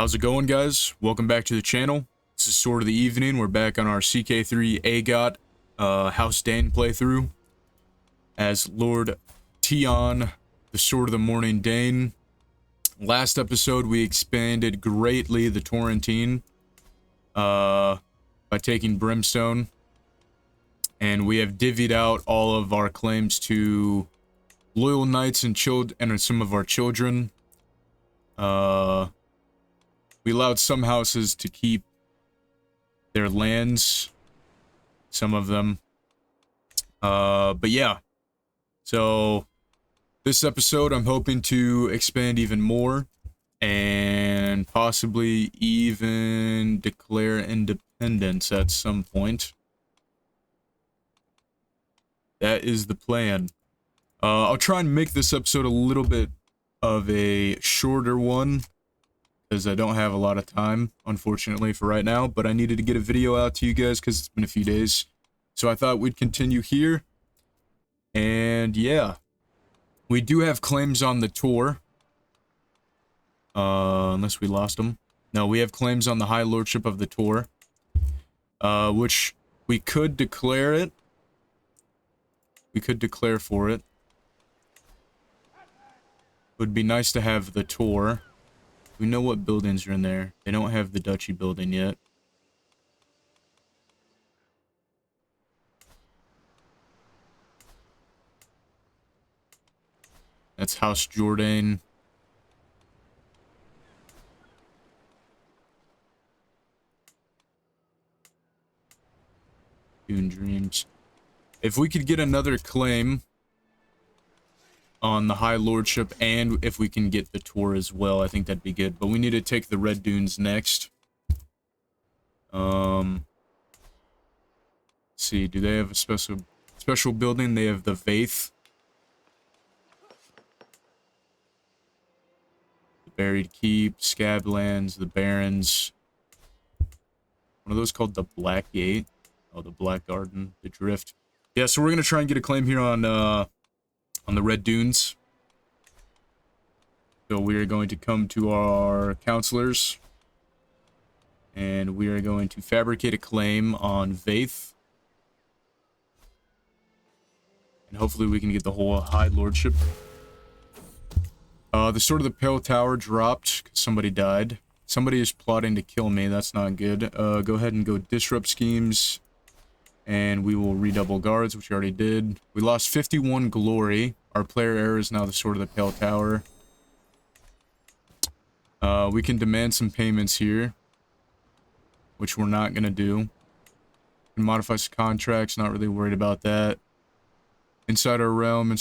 How's it going, guys? Welcome back to the channel. This is Sword of the Evening. We're back on our Ck3 AGOT House Dayne playthrough as Lord Tion, the Sword of the Morning Dayne. Last episode, we expanded greatly the Torrentine by taking Brimstone, and we have divvied out all of our claims to loyal knights and some of our children. We allowed some houses to keep their lands, some of them. But yeah, so this episode I'm hoping to expand even more and possibly even declare independence at some point. That is the plan. I'll try and make this episode a little bit of a shorter one, because I don't have a lot of time, unfortunately, for right now, but I needed to get a video out to you guys because it's been a few days. So I thought we'd continue here. And yeah, we do have claims on the tour. Unless we lost them. No, we have claims on the High Lordship of the tour. Which we could declare it. We could declare for it. It would be nice to have the tour. We know what buildings are in there. They don't have the duchy building yet. That's House Jourdain. Dune Dreams. If we could get another claim on the High Lordship, and if we can get the tour as well, I think that'd be good. But we need to take the Red Dunes next. Let's see, do they have a special building? They have the Vaith. The Buried Keep, Scablands, the Barrens. One of those called the Black Gate. Oh, the Black Garden, the Drift. Yeah, so we're gonna try and get a claim here on the Red Dunes. So we are going to come to our counselors, and we are going to fabricate a claim on Vaith. And hopefully we can get the whole High Lordship. The Sword of the Pale Tower dropped because somebody died. Somebody is plotting to kill me. That's not good. Go ahead and go disrupt schemes. And we will redouble guards, which we already did. We lost 51 glory. Our player error is now the Sword of the Pale Tower. We can demand some payments here, which we're not going to do. We can modify some contracts, not really worried about that. Inside our realm, we're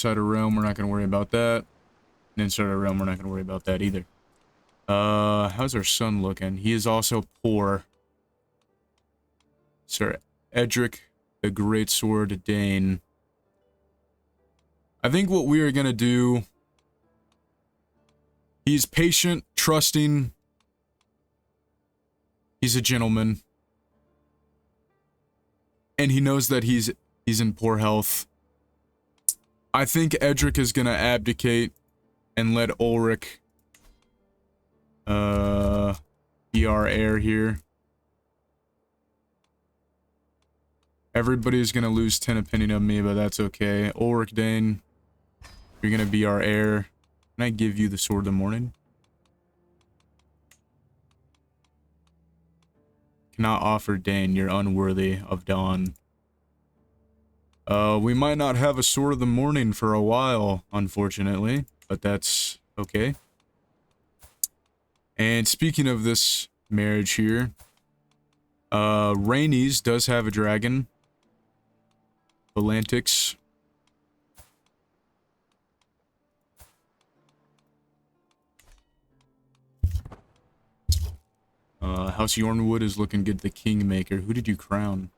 not going to worry about that. And inside our realm, we're not going to worry about that either. How's our son looking? He is also poor. Sir Edric, the Great Sword Dayne. I think what we are going to do, he's patient, trusting, he's a gentleman, and he knows that he's in poor health. I think Edric is going to abdicate and let Ulrich be our heir here. Everybody's going to lose 10 opinion of me, but that's okay. Ulrich Dayne, you're going to be our heir. Can I give you the Sword of the Morning? Cannot offer Dayne, you're unworthy of Dawn. We might not have a Sword of the Morning for a while, unfortunately, but that's okay. And speaking of this marriage here, Rhaenys does have a dragon. Valantix. House Yornwood is looking good. The Kingmaker. Who did you crown?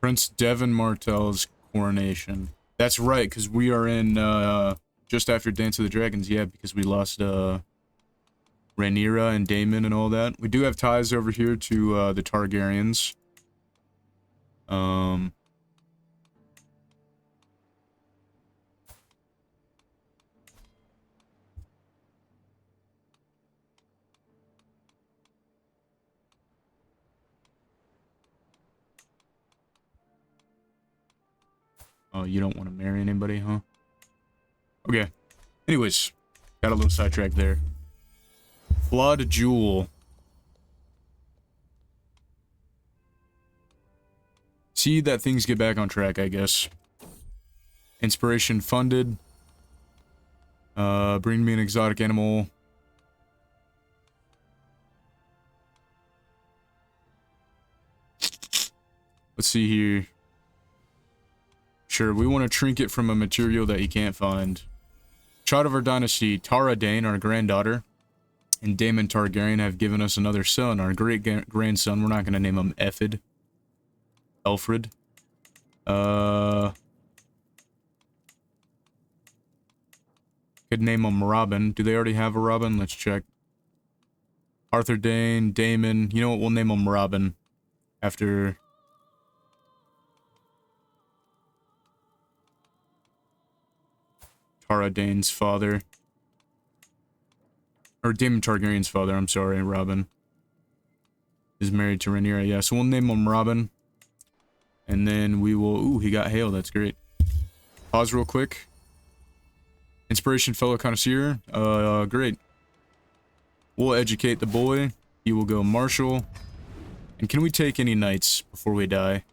Prince Devon Martell's coronation. That's right, because we are in, just after Dance of the Dragons, yeah, because we lost, Rhaenyra and Daemon and all that. We do have ties over here to the Targaryens. Oh, you don't want to marry anybody, huh? Okay. Anyways, got a little sidetracked there. Blood Jewel. See that things get back on track, I guess. Inspiration funded. Bring me an exotic animal. Let's see here. Sure, we want a trinket from a material that you can't find. Child of our dynasty, Tara Dayne, our granddaughter, and Daemon Targaryen have given us another son, our great-grandson. We're not going to name him Alfred. Could name him Robin. Do they already have a Robin? Let's check. Arthur Dayne, Daemon. You know what? We'll name him Robin. After... Tara Dayne's father. Or Daemon Targaryen's father, I'm sorry, Robin. Is married to Rhaenyra, yeah. So we'll name him Robin. And then we will... Ooh, he got hail, that's great. Pause real quick. Inspiration, fellow connoisseur. Great. We'll educate the boy. He will go marshal. And can we take any knights before we die?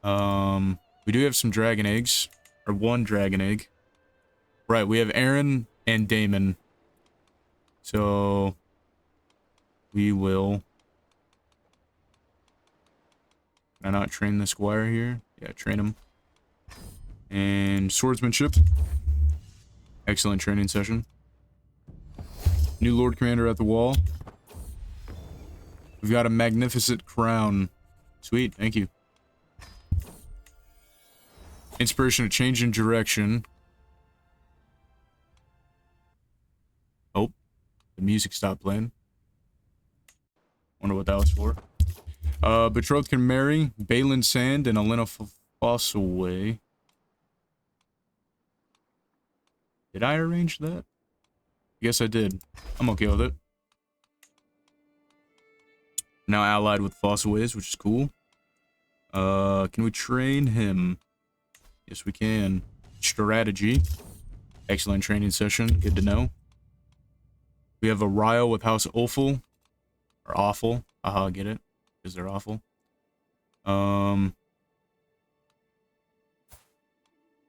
We do have some dragon eggs. Or one dragon egg. Right, we have Aaron and Daemon. So... we will... Can I not train the squire here? Yeah, train him. And swordsmanship. Excellent training session. New Lord Commander at the wall. We've got a magnificent crown. Sweet, thank you. Inspiration to change in direction. Oh, the music stopped playing. Wonder what that was for. Betrothed can marry Balin Sand and Elena Fossilway. Did I arrange that? Yes, I did. I'm okay with it. Now allied with Fossilways, which is cool. Can we train him? Yes, we can. Strategy. Excellent training session. Good to know. We have a Ryle with House Awful. Or Awful. Aha, get it? Because they're awful.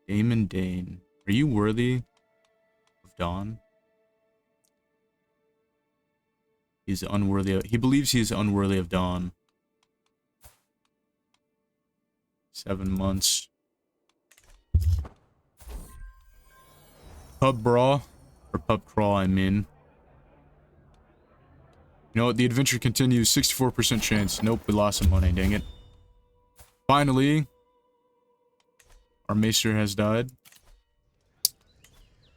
Daemon Dayne. Are you worthy of Dawn? He's unworthy of... He believes he's unworthy of Dawn. 7 months. Pub Brawl. Or Pub Crawl, I mean. You know what? The adventure continues. 64% chance. Nope, we lost some money. Dang it. Finally, our maester has died.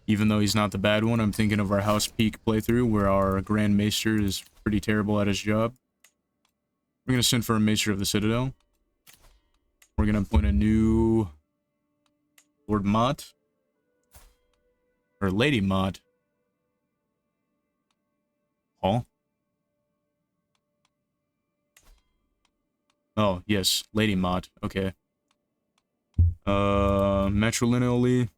Even though he's not the bad one, I'm thinking of our House Peak playthrough where our Grand Maester is pretty terrible at his job. We're going to send for a Maester of the Citadel. We're going to appoint a new Lord Mott. Or Lady Mott. Huh? Oh, yes. Lady Mott. Okay. Matrilineally.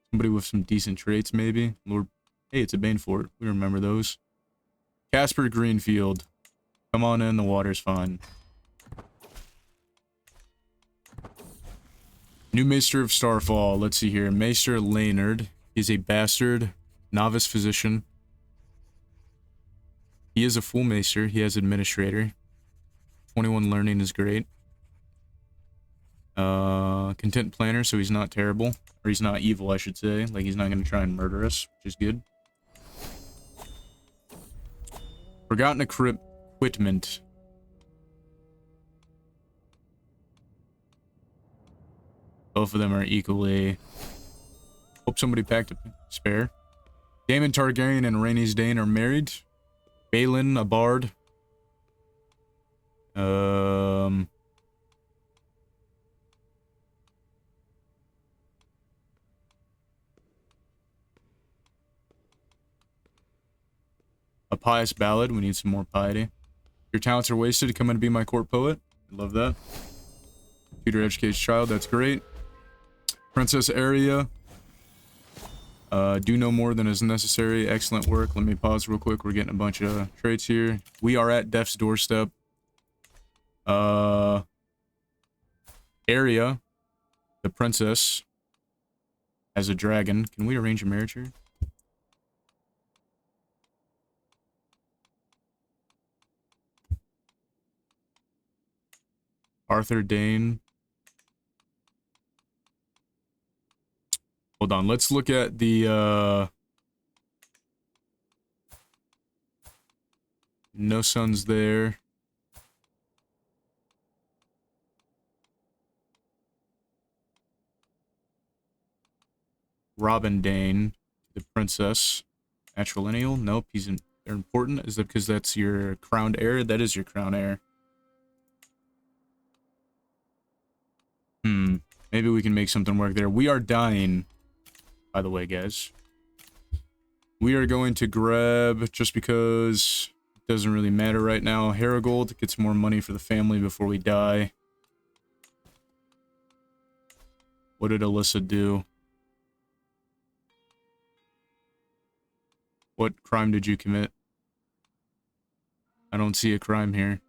Somebody with some decent traits, maybe. Lord... Hey, it's a Banefort. We remember those. Casper Greenfield. Come on in, the water's fine. New Maester of Starfall. Let's see here. Maester Laynard. He's a bastard. Novice physician. He is a full Maester. He has Administrator. 21 learning is great. Content Planner, so he's not terrible. Or he's not evil, I should say. Like, he's not going to try and murder us, which is good. Forgotten Equipment. Both of them are equally... Hope somebody packed a spare. Daemon Targaryen and Rhaenys Dayne are married. Balin, a bard. A pious ballad. We need some more piety. Your talents are wasted. Come and be my court poet. I love that. Tutor educates child. That's great. Princess Arya. Do no more than is necessary. Excellent work. Let me pause real quick. We're getting a bunch of traits here. We are at death's doorstep. Arya, the princess, has a dragon. Can we arrange a marriage here? Arthur Dayne. Hold on, let's look at the, no sons there. Robin Dayne, the princess. Matrilineal? Nope, they're important. Is that because that's your crowned heir? That is your crown heir. Maybe we can make something work there. We are dying, by the way, guys. We are going to grab, just because it doesn't really matter right now, Haragold gets more money for the family before we die. What did Alyssa do? What crime did you commit? I don't see a crime here.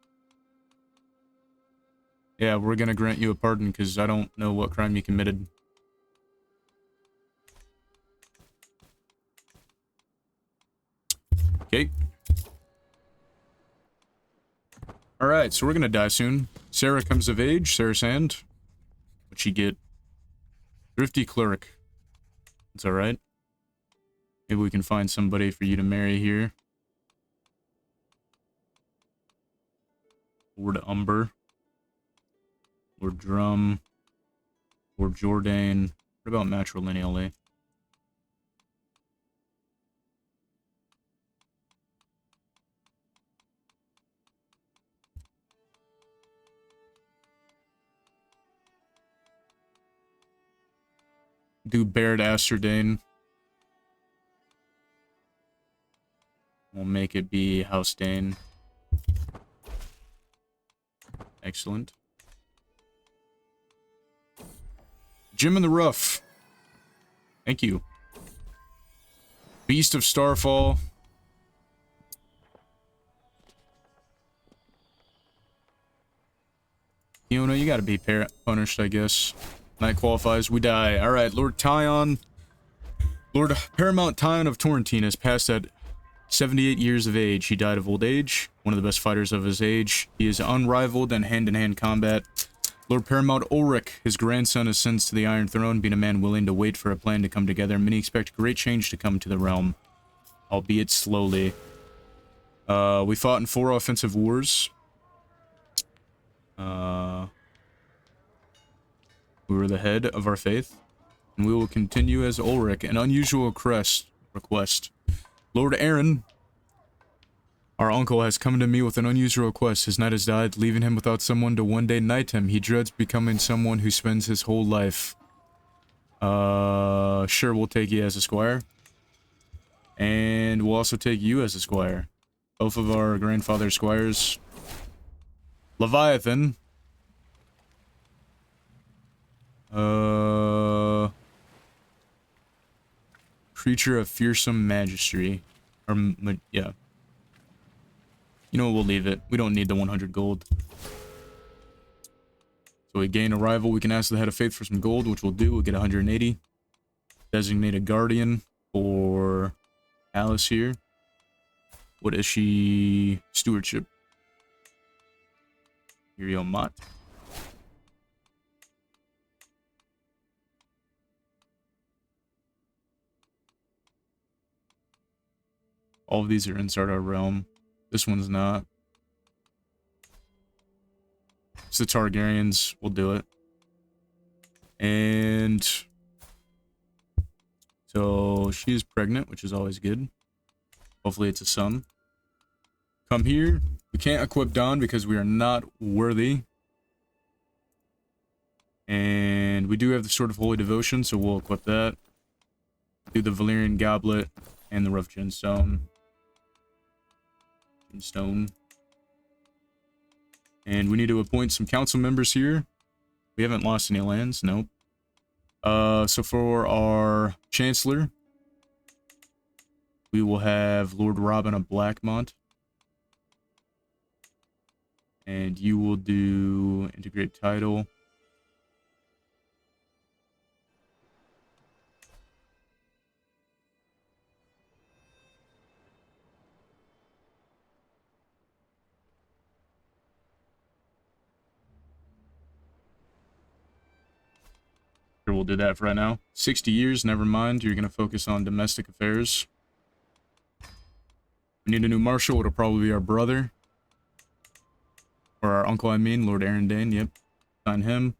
Yeah, we're gonna grant you a pardon because I don't know what crime you committed. Okay. Alright, so we're gonna die soon. Sarah comes of age. Sarah Sand. What'd she get? Thrifty cleric. That's alright. Maybe we can find somebody for you to marry here. Lord Umber. Lord Drum. Lord Jourdain. What about matrilineally? Do Baird Asterdane. We'll make it be House Dane. Excellent. Jim in the Rough. Thank you. Beast of Starfall. Fiona, you gotta be punished, I guess. Night qualifies, we die. Alright, Lord Tion. Lord Paramount Dayne of Torrentine has passed at 78 years of age. He died of old age, one of the best fighters of his age. He is unrivaled in hand-to-hand combat. Lord Paramount Ulrich, his grandson, ascends to the Iron Throne, being a man willing to wait for a plan to come together. Many expect great change to come to the realm, albeit slowly. We fought in 4 offensive wars. We were the head of our faith, and we will continue as Ulrich. An unusual request. Lord Aaron, our uncle, has come to me with an unusual request. His knight has died, leaving him without someone to one day knight him. He dreads becoming someone who spends his whole life. Sure, we'll take you as a squire. And we'll also take you as a squire. Both of our grandfather's squires. Leviathan. Creature of fearsome majesty. Yeah. You know what, we'll leave it. We don't need the 100 gold. So we gain a rival. We can ask the head of faith for some gold, which we'll do. We'll get 180. Designate a guardian for Alice here. What is she? Stewardship. Uriel Mott. All of these are inside our realm. This one's not. It's the Targaryens. We'll do it. And so she is pregnant, which is always good. Hopefully it's a son. Come here. We can't equip Dawn because we are not worthy. And we do have the Sword of Holy Devotion, so we'll equip that. Do the Valyrian Goblet and the Rough Gemstone. And we need to appoint some council members here. We haven't lost any lands, nope. So for our Chancellor, we will have Lord Robin of Blackmont. And you will do integrate title. Sure, we'll do that for right now. 60 years, never mind. You're going to focus on domestic affairs. We need a new marshal. It'll probably be our brother. Or our uncle, I mean. Lord Aaron Dayne, yep. Sign him.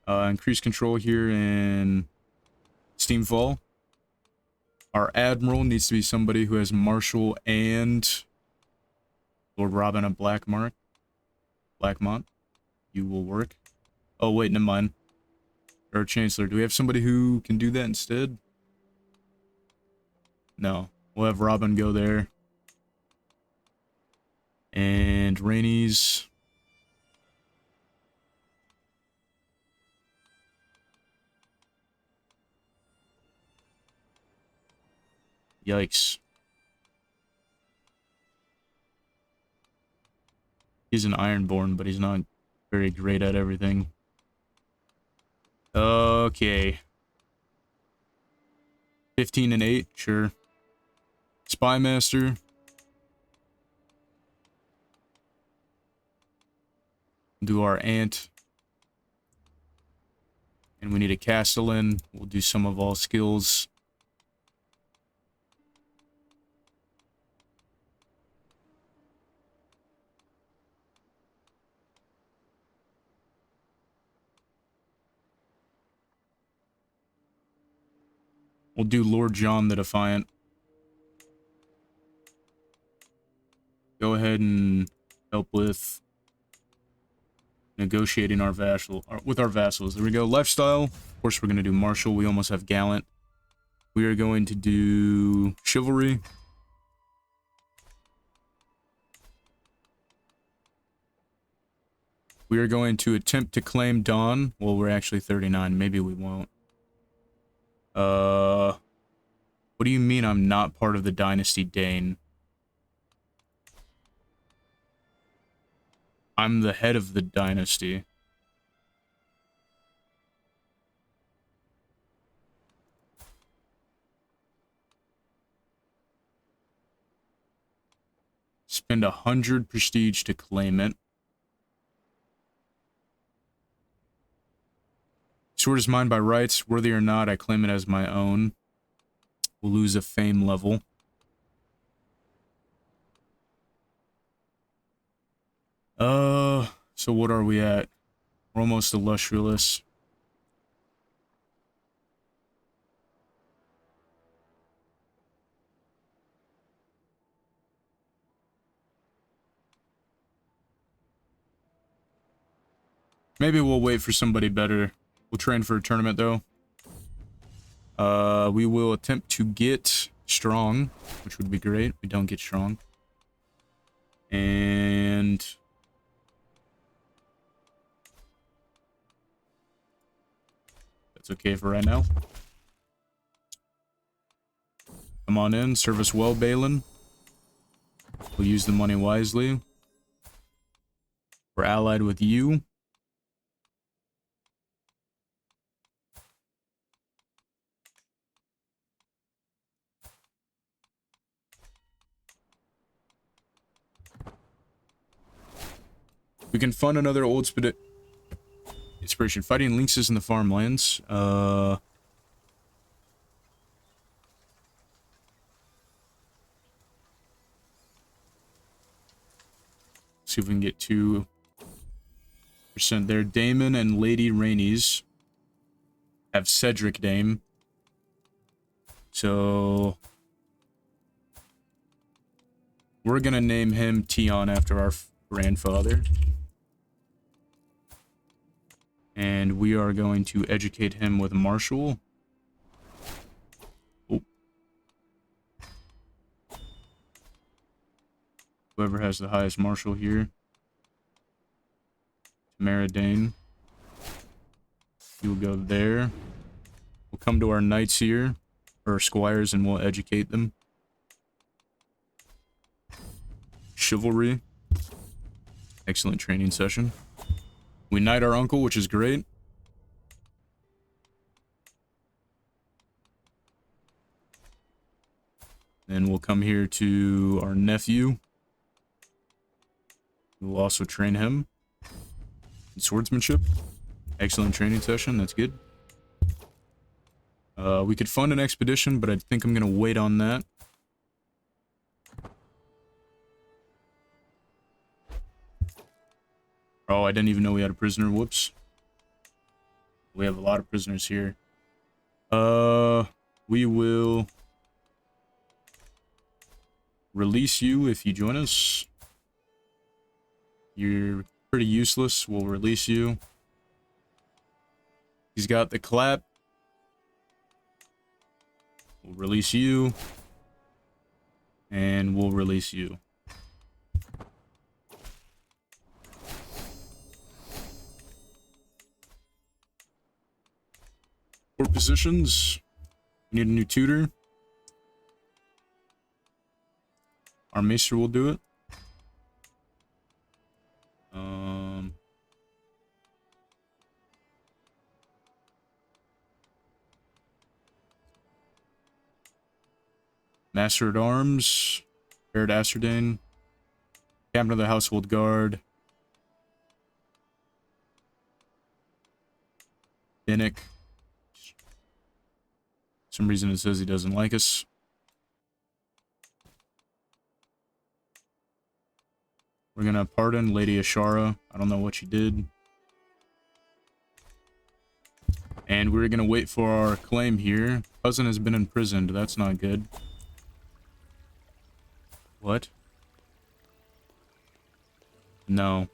Increase control here in Steamfall. Our admiral needs to be somebody who has marshal and Lord Robin of Blackmont. You will work. Oh, wait, never mind. Our Chancellor. Do we have somebody who can do that instead? No. We'll have Robin go there. And Rainey's. Yikes. He's an Ironborn, but he's not very great at everything. Okay. 15 and 8, sure. Spymaster. Do our ant. And we need a Castellan. We'll do some of all skills. We'll do Lord John the Defiant. Go ahead and help with negotiating our with our vassals. There we go. Lifestyle. Of course, we're going to do martial. We almost have gallant. We are going to do chivalry. We are going to attempt to claim Dawn. Well, we're actually 39. Maybe we won't. What do you mean I'm not part of the Dynasty Dayne? I'm the head of the dynasty. Spend 100 prestige to claim it. Sword is mine by rights. Worthy or not, I claim it as my own. We'll lose a fame level. So what are we at? We're almost illustrious. Maybe we'll wait for somebody better. We'll train for a tournament, though. We will attempt to get strong, which would be great. We don't get strong. And that's okay for right now. Come on in. Serve us well, Balin. We'll use the money wisely. We're allied with you. We can fund another old inspiration. Fighting lynxes in the farmlands. See if we can get 2% there. Damon and Lady Rainey's. have Cedric Dayne. So we're gonna name him Tion after our grandfather. And we are going to educate him with martial. Oh. Whoever has the highest martial here. Tamara Dayne. You'll go there. We'll come to our knights here, or squires, and we'll educate them. Chivalry. Excellent training session. We knight our uncle, which is great. Then we'll come here to our nephew. We'll also train him in swordsmanship. Excellent training session, that's good. We could fund an expedition, but I think I'm gonna wait on that. Oh, I didn't even know we had a prisoner. Whoops. We have a lot of prisoners here. We will release you if you join us. You're pretty useless. We'll release you. He's got the clap. We'll release you. And we'll release you. For positions, we need a new tutor. Our maester will do it. Master at Arms, Baird Asterdane, Captain of the Household Guard, Binnick. For some reason it says he doesn't like us. We're gonna pardon Lady Ashara. I don't know what she did. And we're gonna wait for our claim here. Cousin has been imprisoned. That's not good. What? No.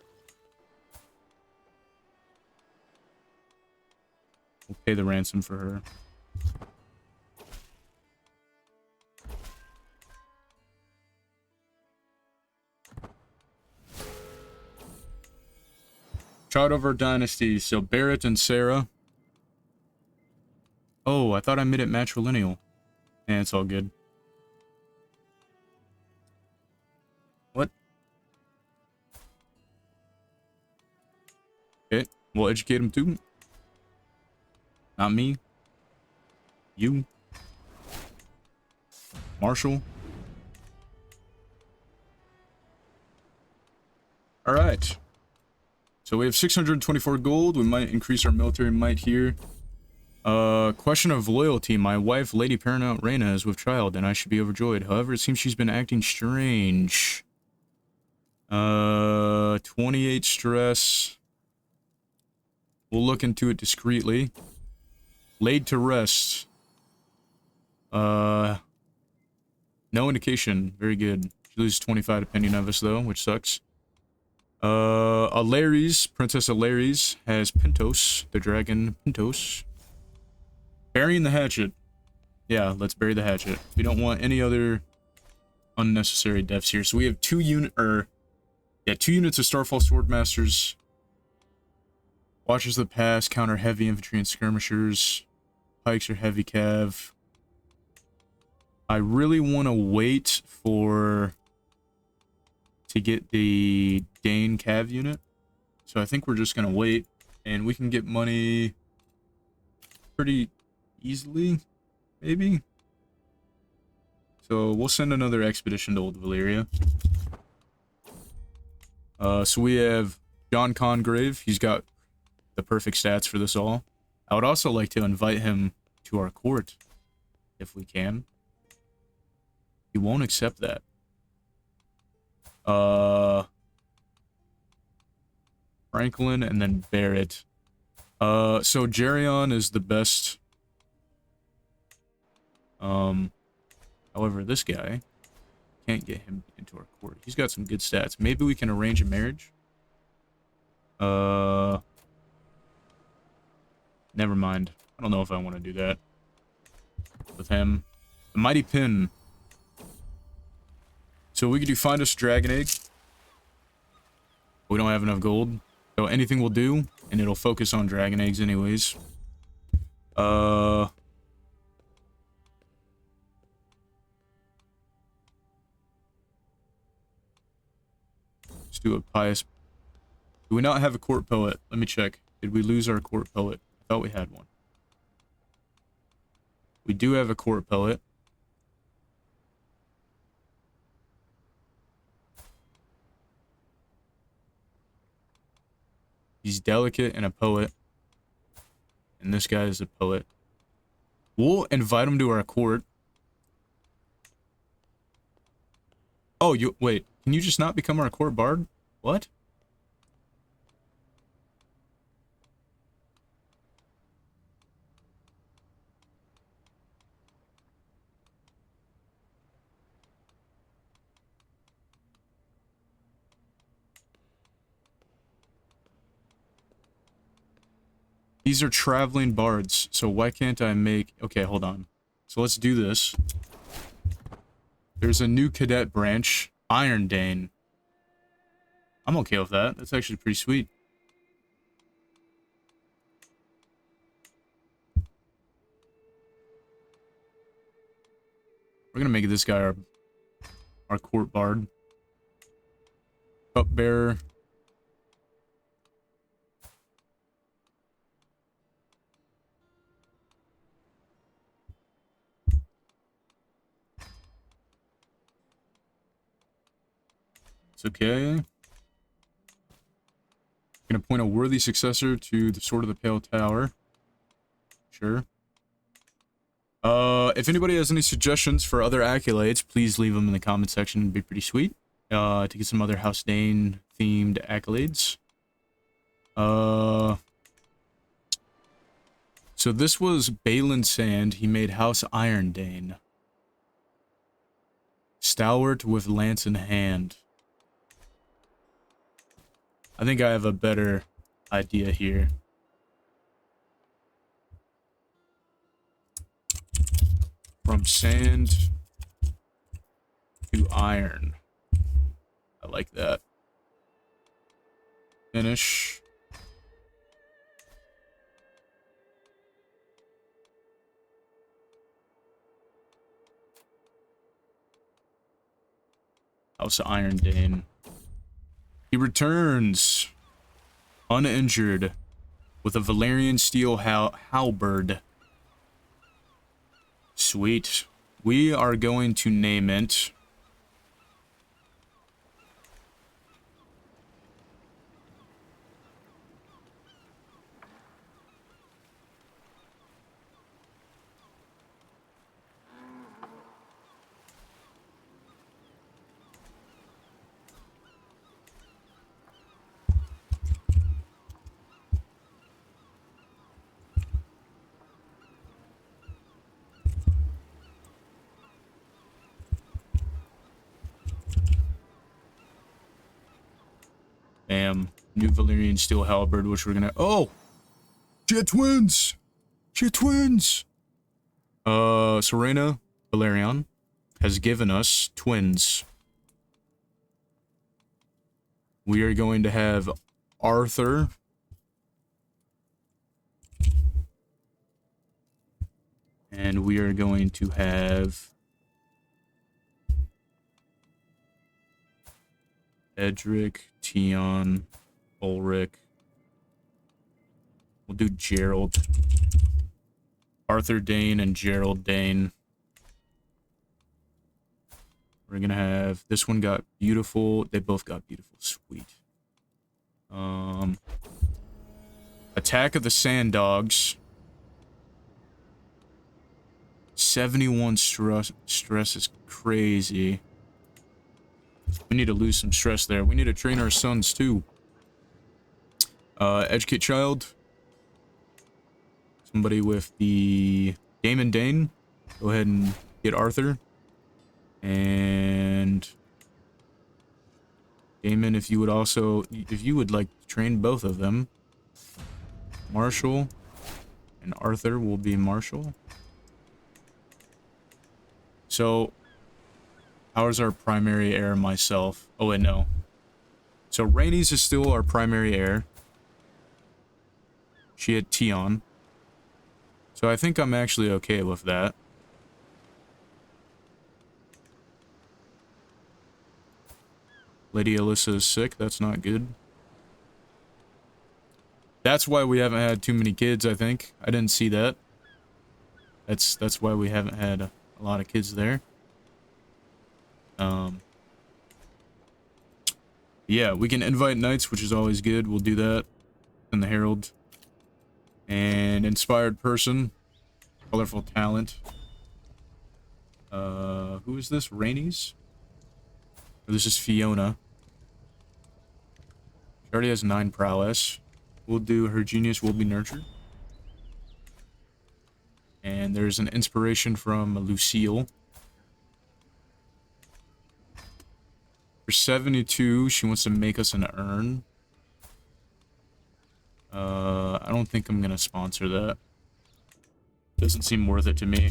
We'll pay the ransom for her. Chart of our dynasty. So Barrett and Sarah. Oh, I thought I made it matrilineal. Yeah, it's all good. What? Okay, we'll educate him too. Not me. You. Marshall. Alright. So we have 624 gold. We might increase our military might here. Question of loyalty. My wife, Lady Paramount Dayne, is with child, and I should be overjoyed. However, it seems she's been acting strange. 28 stress. We'll look into it discreetly. Laid to rest. No indication. Very good. She loses 25 depending on us, though, which sucks. Alaries, Princess Alaries, has Pintos, the dragon Pintos. Burying the hatchet. Yeah, let's bury the hatchet. We don't want any other unnecessary deaths here. So we have two units of Starfall Swordmasters. Watchers of the Pass, counter heavy infantry and skirmishers. Pikes are heavy cav. I really want to wait to get the Dane cav unit. So I think we're just going to wait. And we can get money pretty easily, maybe. So we'll send another expedition to Old Valyria. So we have John Congrave. He's got the perfect stats for this all. I would also like to invite him to our court, if we can. He won't accept that. Franklin and then Barrett. So Geryon is the best. However, this guy can't get him into our court. He's got some good stats. Maybe we can arrange a marriage. Never mind. I don't know if I want to do that with him. The Mighty Pin. So we could do find us Dragon Egg. We don't have enough gold. So anything will do, and it'll focus on Dragon Eggs anyways. Let's do a pious. Do we not have a court poet? Let me check. Did we lose our court poet? I thought we had one. We do have a court poet. He's delicate and a poet. And this guy is a poet. We'll invite him to our court. Oh, you wait. Can you just not become our court bard? What? These are traveling bards, so why can't I make... Okay, hold on. So let's do this. There's a new cadet branch, Iron Dayne. I'm okay with that. That's actually pretty sweet. We're gonna make this guy our court bard. Cupbearer. It's okay. Gonna appoint a worthy successor to the Sword of the Pale Tower. Sure. If anybody has any suggestions for other accolades, please leave them in the comment section. It'd be pretty sweet. To get some other House Dayne themed accolades. So this was Balin Sand. He made House Iron Dayne. Stalwart with lance in hand. I think I have a better idea here. From sand to iron. I like that. Finish. House Iron Dayne. He returns uninjured with a Valyrian steel halberd. Sweet. We are going to name it new Valyrian steel halberd, which we're gonna... Oh! She had twins! She had twins! Serena Valerian has given us twins. We are going to have Arthur. And we are going to have Edric, Tion, Ulrich. We'll do Gerald. Arthur Dayne and Gerald Dayne. We're gonna have... This one got beautiful. They both got beautiful. Sweet. Attack of the Sand Dogs. 71 stress is crazy. We need to lose some stress there. We need to train our sons too. Educate child. Somebody with the Damon Dayne. Go ahead and get Arthur. And Damon, if you would like to train both of them. Marshall and Arthur will be Marshall. So, how's our primary heir myself? Oh, wait, no. So, Rhaenys is still our primary heir. She had Tion. So, I think I'm actually okay with that. Lady Alyssa is sick. That's not good. That's why we haven't had too many kids, I think. I didn't see that. That's why we haven't had a lot of kids there. Yeah, we can invite knights, which is always good. We'll do that. And the Herald. And inspired person. Colorful talent. Who is this? Rhaenys? Or this is Fiona. She already has 9 prowess. We'll do her genius will be nurtured. And there's an inspiration from Lucille. For 72, she wants to make us an urn. I don't think I'm gonna sponsor that. Doesn't seem worth it to me.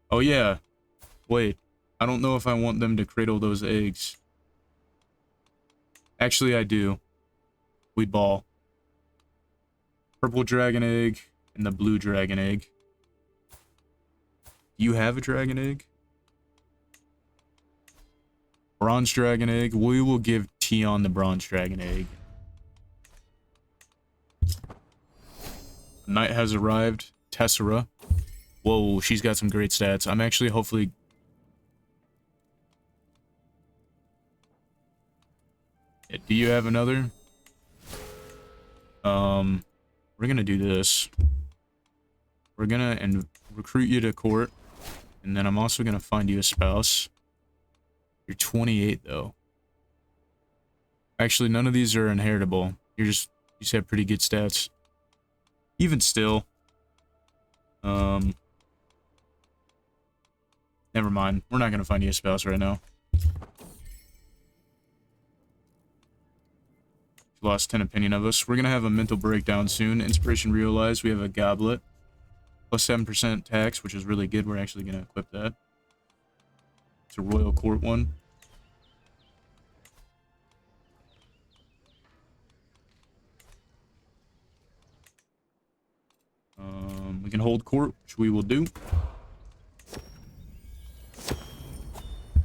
Oh yeah. Wait. I don't know if I want them to cradle those eggs. Actually, I do. We ball. Purple dragon egg and the blue dragon egg. You have a dragon egg? Bronze dragon egg. We will give Tion the bronze dragon egg. Knight has arrived. Tessera. Whoa, she's got some great stats. I'm actually hopefully... Yeah, do you have another? We're gonna do this. We're gonna recruit you to court. And then I'm also gonna find you a spouse. You're 28 though. Actually, none of these are inheritable. You just have pretty good stats. Even still. Never mind. We're not gonna find you a spouse right now. Lost 10 opinion of us. We're gonna have a mental breakdown soon. Inspiration realized. We have a goblet. Plus 7% tax, which is really good. We're actually gonna equip that. It's a royal court one. We can hold court, which we will do.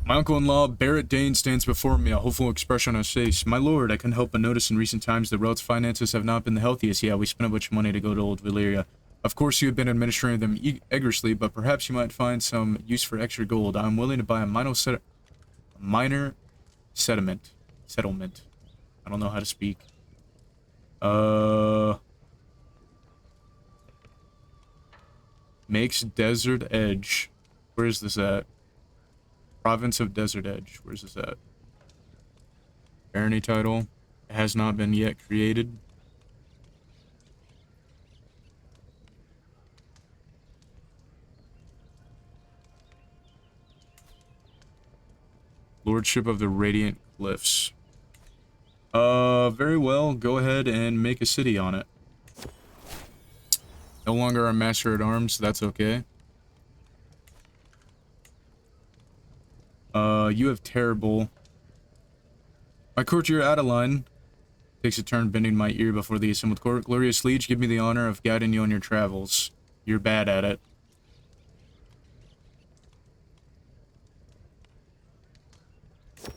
My uncle-in-law, Barrett Dayne, stands before me, a hopeful expression on his face. My lord, I couldn't help but notice in recent times the Realt's finances have not been the healthiest. Yeah, we spent a bunch of money to go to Old Valyria. Of course, you have been administering them egregiously, but perhaps you might find some use for extra gold. I'm willing to buy a minor settlement. I don't know how to speak. Makes Desert Edge. Where is this at? Province of Desert Edge. Where's this at? Barony title. It has not been yet created. Lordship of the Radiant Cliffs. Very well. Go ahead and make a city on it. No longer a master at arms. That's okay. You have terrible. My courtier Adeline takes a turn bending my ear before the assembled court. Glorious liege, give me the honor of guiding you on your travels. You're bad at it.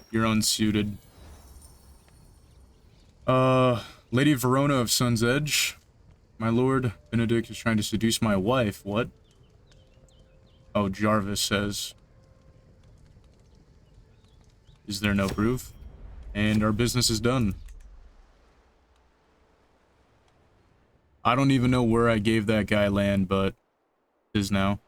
You're unsuited. Lady Verona of Sun's Edge. My lord, Benedict is trying to seduce my wife. What? Oh, Jarvis says. Is there no proof? And our business is done. I don't even know where I gave that guy land, but it is now.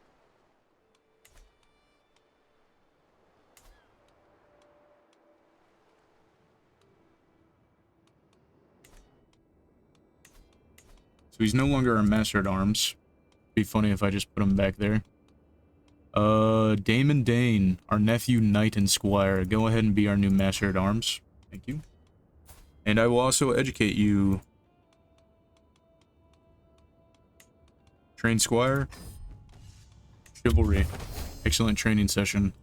So he's no longer a master at arms. Be funny if I just put him back there. Damon Dayne, our nephew, knight and squire. Go ahead and be our new master at arms. Thank you. And I will also educate you. Train squire. Chivalry. Excellent training session.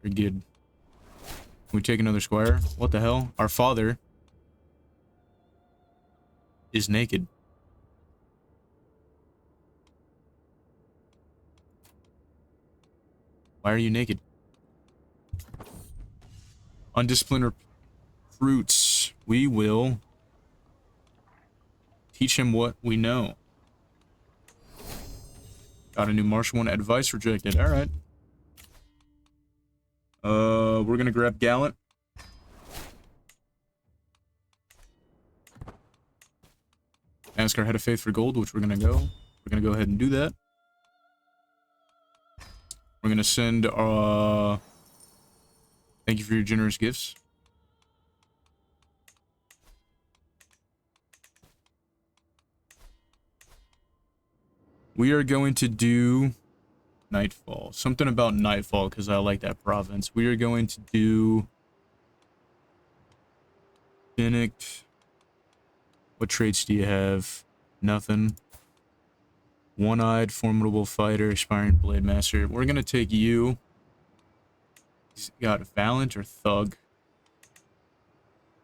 Very good. Can we take another squire? What the hell? Our father is naked. Why are you naked? Undisciplined recruits. We will teach him what we know. Got a new martial one. Advice rejected. All right. We're gonna grab Gallant. Ask our head of faith for gold, which we're gonna go. We're gonna go ahead and do that. We're gonna send thank you for your generous gifts. We are going to do Nightfall. Something about Nightfall, because I like that province. We are going to do Finnick. What traits do you have? Nothing. One-eyed, formidable fighter, aspiring blade master. We're gonna take you. He's got valiant or thug.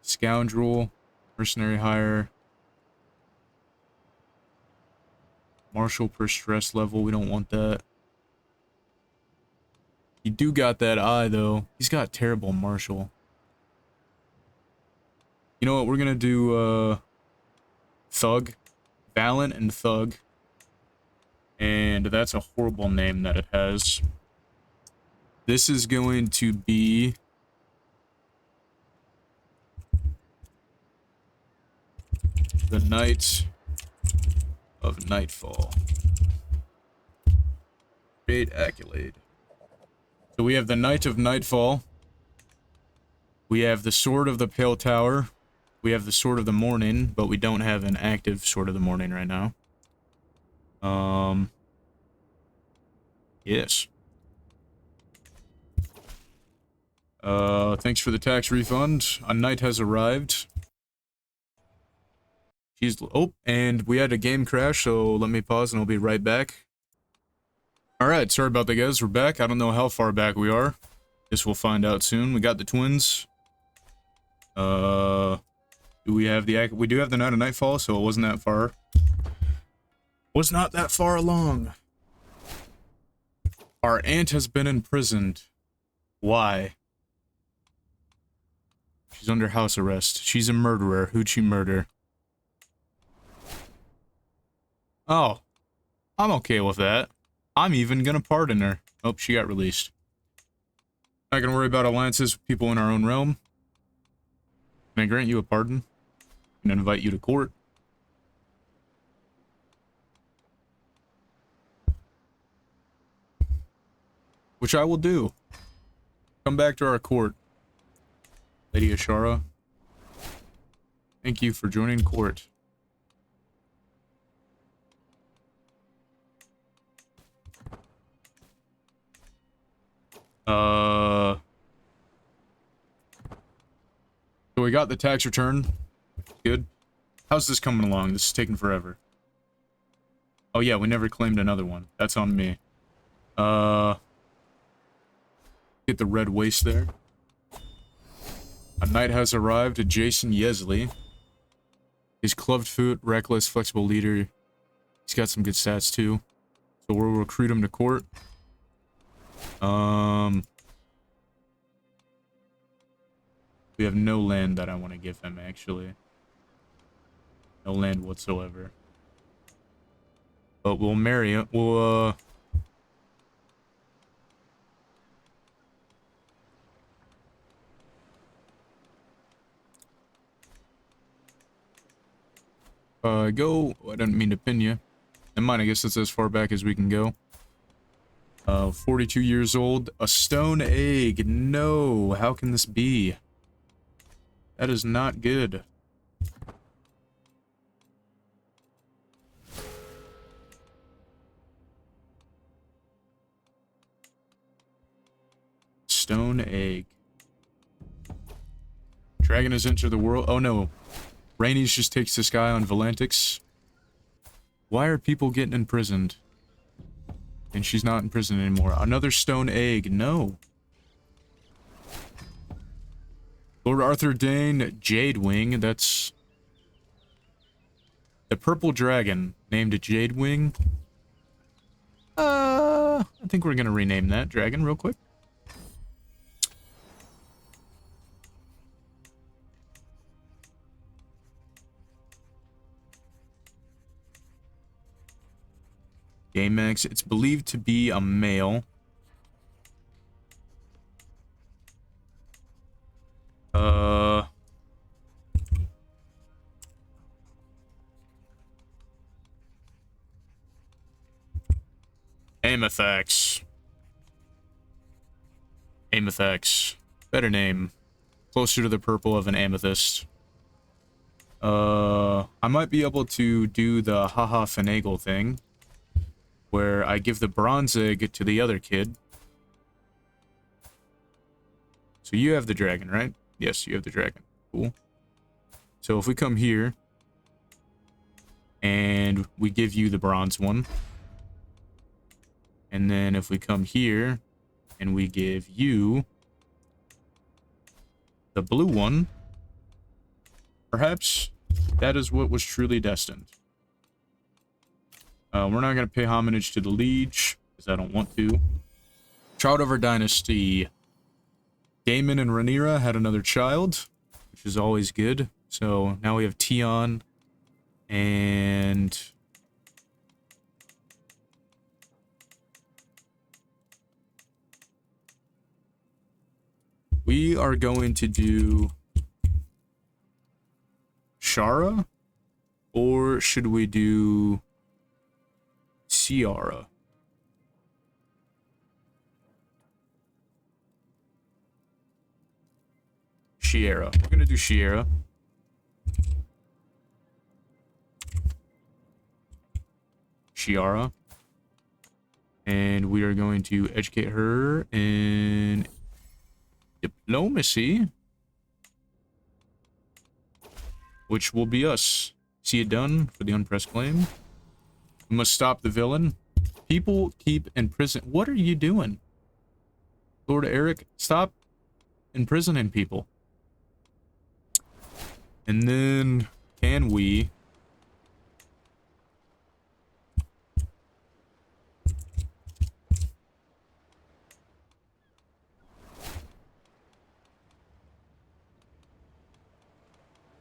Scoundrel, mercenary hire. Martial per stress level. We don't want that. You do got that eye though. He's got terrible martial. You know what? We're gonna do thug, valiant and thug. And that's a horrible name that it has. This is going to be the Knight of Nightfall. Great accolade. So we have the Knight of Nightfall. We have the Sword of the Pale Tower. We have the Sword of the Morning, but we don't have an active Sword of the Morning right now. Yes. Thanks for the tax refund. A knight has arrived. Oh, and we had a game crash, so let me pause and I'll be right back. Alright, sorry about that, guys. We're back. I don't know how far back we are. Guess we'll find out soon. We got the twins. Do we have the... We do have the Knight of Nightfall, so it wasn't that far. Was not that far along. Our aunt has been imprisoned. Why? She's under house arrest. She's a murderer. Who'd she murder? Oh. I'm okay with that. I'm even gonna pardon her. Oh, she got released. Not gonna worry about alliances with people in our own realm. Can I grant you a pardon? Can I invite you to court? Which I will do. Come back to our court. Lady Ashara. Thank you for joining court. So we got the tax return. Good. How's this coming along? This is taking forever. Oh yeah, we never claimed another one. That's on me. Get the red waste there. A knight has arrived, Jason Yesley. He's clubbed foot, reckless, flexible leader. He's got some good stats too. So we'll recruit him to court. We have no land that I want to give him, actually. No land whatsoever. But we'll marry him. We'll, go. Oh, I didn't mean to pin you. And mine, I guess that's as far back as we can go. 42 years old. A stone egg. No. How can this be? That is not good. stone egg. Dragon has entered the world. Oh no. Rhaenys just takes this guy on Valantix. Why are people getting imprisoned? And she's not in prison anymore. Another stone egg. No. Lord Arthur Dayne, Jade Wing. That's the purple dragon named Jade Wing. I think we're gonna rename that dragon real quick. GameX. It's believed to be a male. Amethyst. Amethyst. Better name. Closer to the purple of an amethyst. I might be able to do the haha finagle thing, where I give the bronze egg to the other kid. So you have the dragon, right? Yes, you have the dragon. Cool. So if we come here, and we give you the bronze one, and then if we come here, and we give you the blue one, perhaps that is what was truly destined. We're not going to pay homage to the liege, because I don't want to. Child of our dynasty. Daemon and Rhaenyra had another child, which is always good. So now we have Tion, and we are going to do Shara, or should we do Ciara? Shiera. We're gonna do Shiera. Shiara. And we are going to educate her in diplomacy, which will be us. See it done for the unpressed claim. We must stop the villain. People keep in prison. What are you doing? Lord Eric, stop imprisoning people. And then, can we...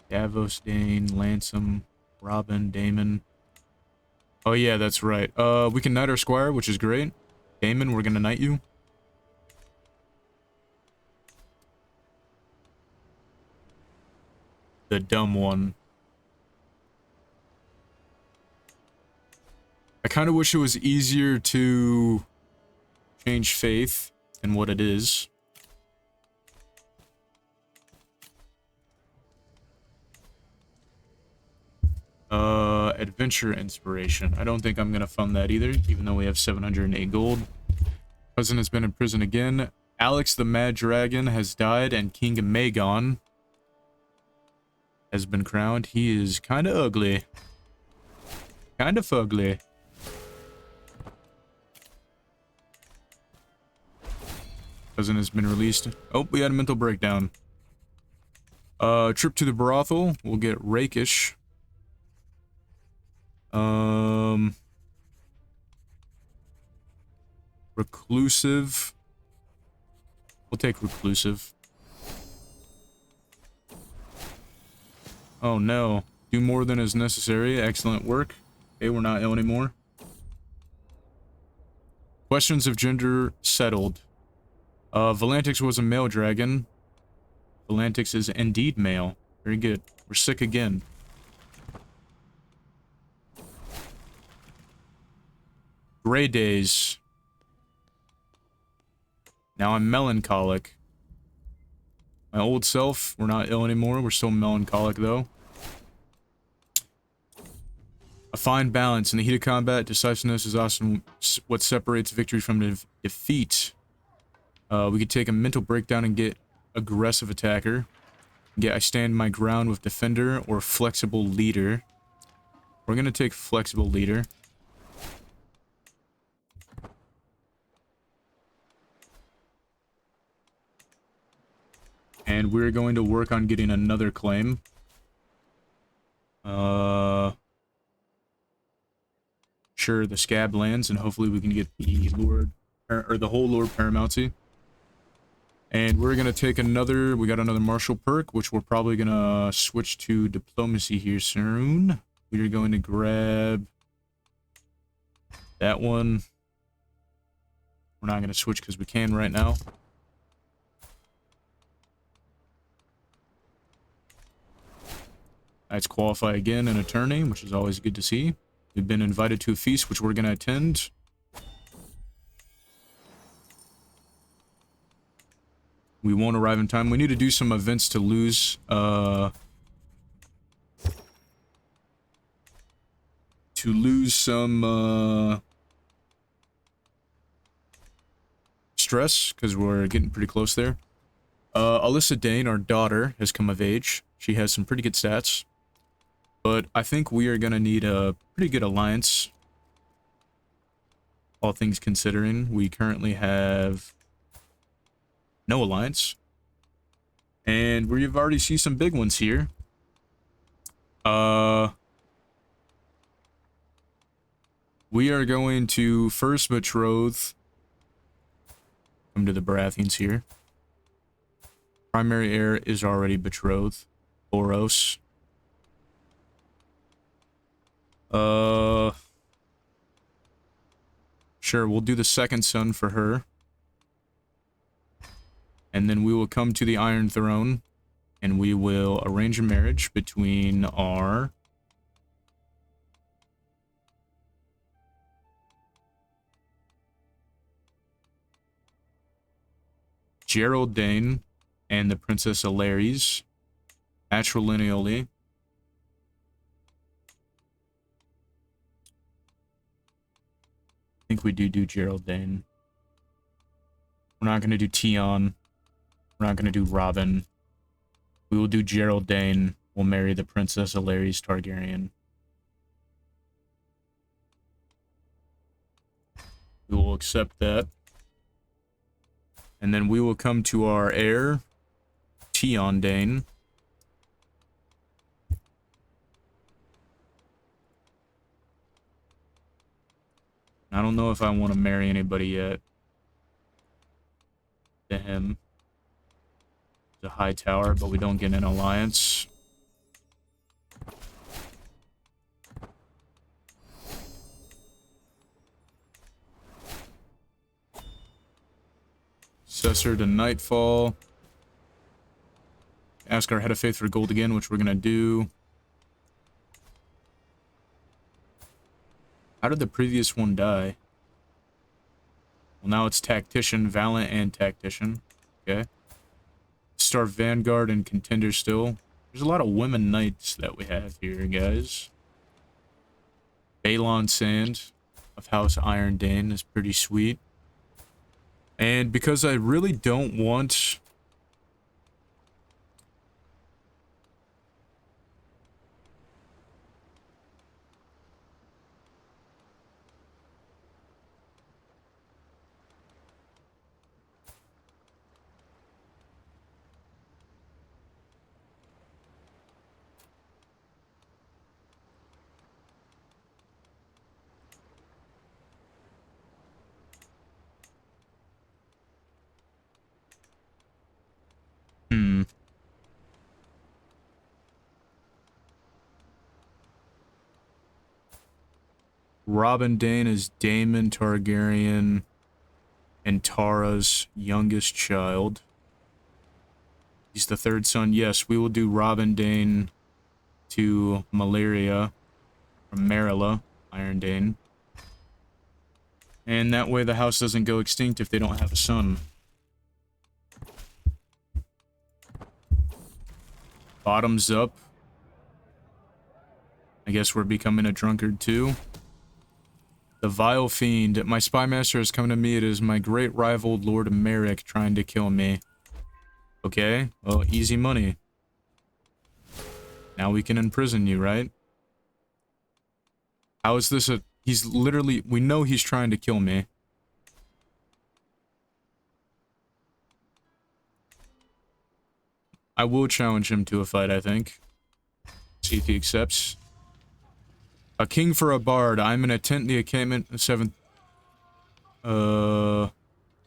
Davos, Dayne, Lansam, Robin, Daemon. Oh yeah, that's right. We can knight our squire, which is great. Daemon, we're gonna knight you. The dumb one. I kind of wish it was easier to change faith than what it is. Adventure inspiration. I don't think I'm gonna fund that either, even though we have 708 gold. Cousin has been in prison again. Alex the Mad Dragon has died, and King Magon has been crowned. He is kind of ugly. Kind of fugly. Cousin has been released. Oh, we had a mental breakdown. Trip to the brothel. We'll get rakish. Reclusive. We'll take reclusive. Oh no. Do more than is necessary. Excellent work. Okay, we're not ill anymore. Questions of gender settled. Valantix was a male dragon. Valantix is indeed male. Very good. We're sick again. Gray days. Now I'm melancholic. My old self, we're not ill anymore. We're still melancholic though. A fine balance. In the heat of combat, decisiveness is often what separates victory from defeat. We could take a mental breakdown and get aggressive attacker. Get I stand my ground with defender or flexible leader. We're gonna take flexible leader. And we're going to work on getting another claim. Sure, the scab lands, and hopefully we can get the Lord, or the whole Lord Paramountcy. And we're gonna take another, we got another martial perk, which we're probably gonna switch to diplomacy here soon. We're going to grab that one. We're not gonna switch because we can right now. Let's qualify again an attorney, which is always good to see. We've been invited to a feast, which we're going to attend. We won't arrive in time. We need to do some events to lose, some, stress, because we're getting pretty close there. Alyssa Dayne, our daughter, has come of age. She has some pretty good stats. But I think we are going to need a pretty good alliance. All things considering, we currently have no alliance. And we've already seen some big ones here. We are going to first betroth. Come to the Baratheons here. Primary heir is already betrothed. Boros. Sure, we'll do the second son for her. And then we will come to the Iron Throne, and we will arrange a marriage between our Gerald Dayne and the Princess Alaries, matrilineally. I think we do Gerald Dayne. We're not going to do Tion. We're not going to do Robin. We will do Gerald Dayne. We'll marry the Princess Alaries Targaryen. We will accept that. And then we will come to our heir, Tion Dayne. I don't know if I want to marry anybody yet. To him. The High Tower, but we don't get an alliance. Successor to Nightfall. Ask our Head of Faith for gold again, which we're going to do. How did the previous one die? Well, now it's Tactician, Valiant, and Tactician. Okay. Star Vanguard and Contender still. There's a lot of women knights that we have here, guys. Balon Sand of House Iron Dayne is pretty sweet. And because I really don't want... Robin Dayne is Daemon Targaryen and Tara's youngest child. He's the third son. Yes, we will do Robin Dayne to Malaria from Marilla, Iron Dayne. And that way the house doesn't go extinct if they don't have a son. Bottoms up. I guess we're becoming a drunkard too. The vile fiend. My spy master has come to me. It is my great rival, Lord Merrick, trying to kill me. Okay, well, easy money. Now we can imprison you, right? How is this a... He's literally... We know he's trying to kill me. I will challenge him to a fight, I think. See if he accepts. A king for a bard. I'm in a tent, the encampment, 7th... The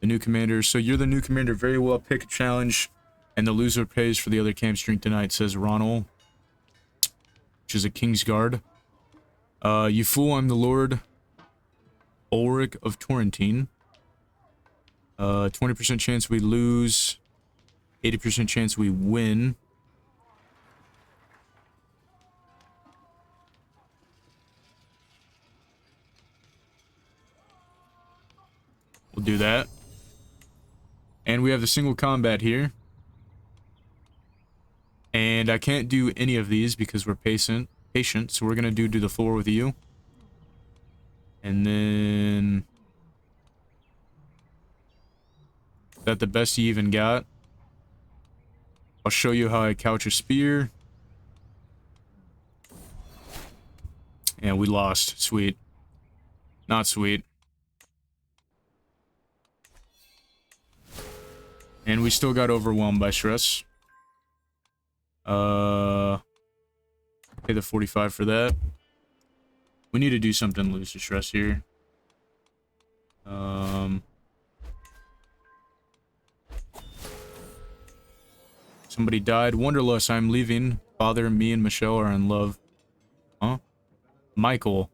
new commander. So you're the new commander. Very well. Pick a challenge. And the loser pays for the other camps drink tonight, says Ronald. Which is a King's Guard. You fool, I'm the Lord Ulrich of Torrentine. 20% chance we lose. 80% chance we win. We'll do that. And we have the single combat here. And I can't do any of these because we're patient. So we're going to do the floor with you. And then... Is that the best you even got? I'll show you how I couch a spear. And we lost. Sweet. Not sweet. And we still got overwhelmed by stress. Pay the 45 for that. We need to do something to lose the stress here. Somebody died. Wonderlust, I'm leaving. Father, me, and Michelle are in love. Huh? Michael.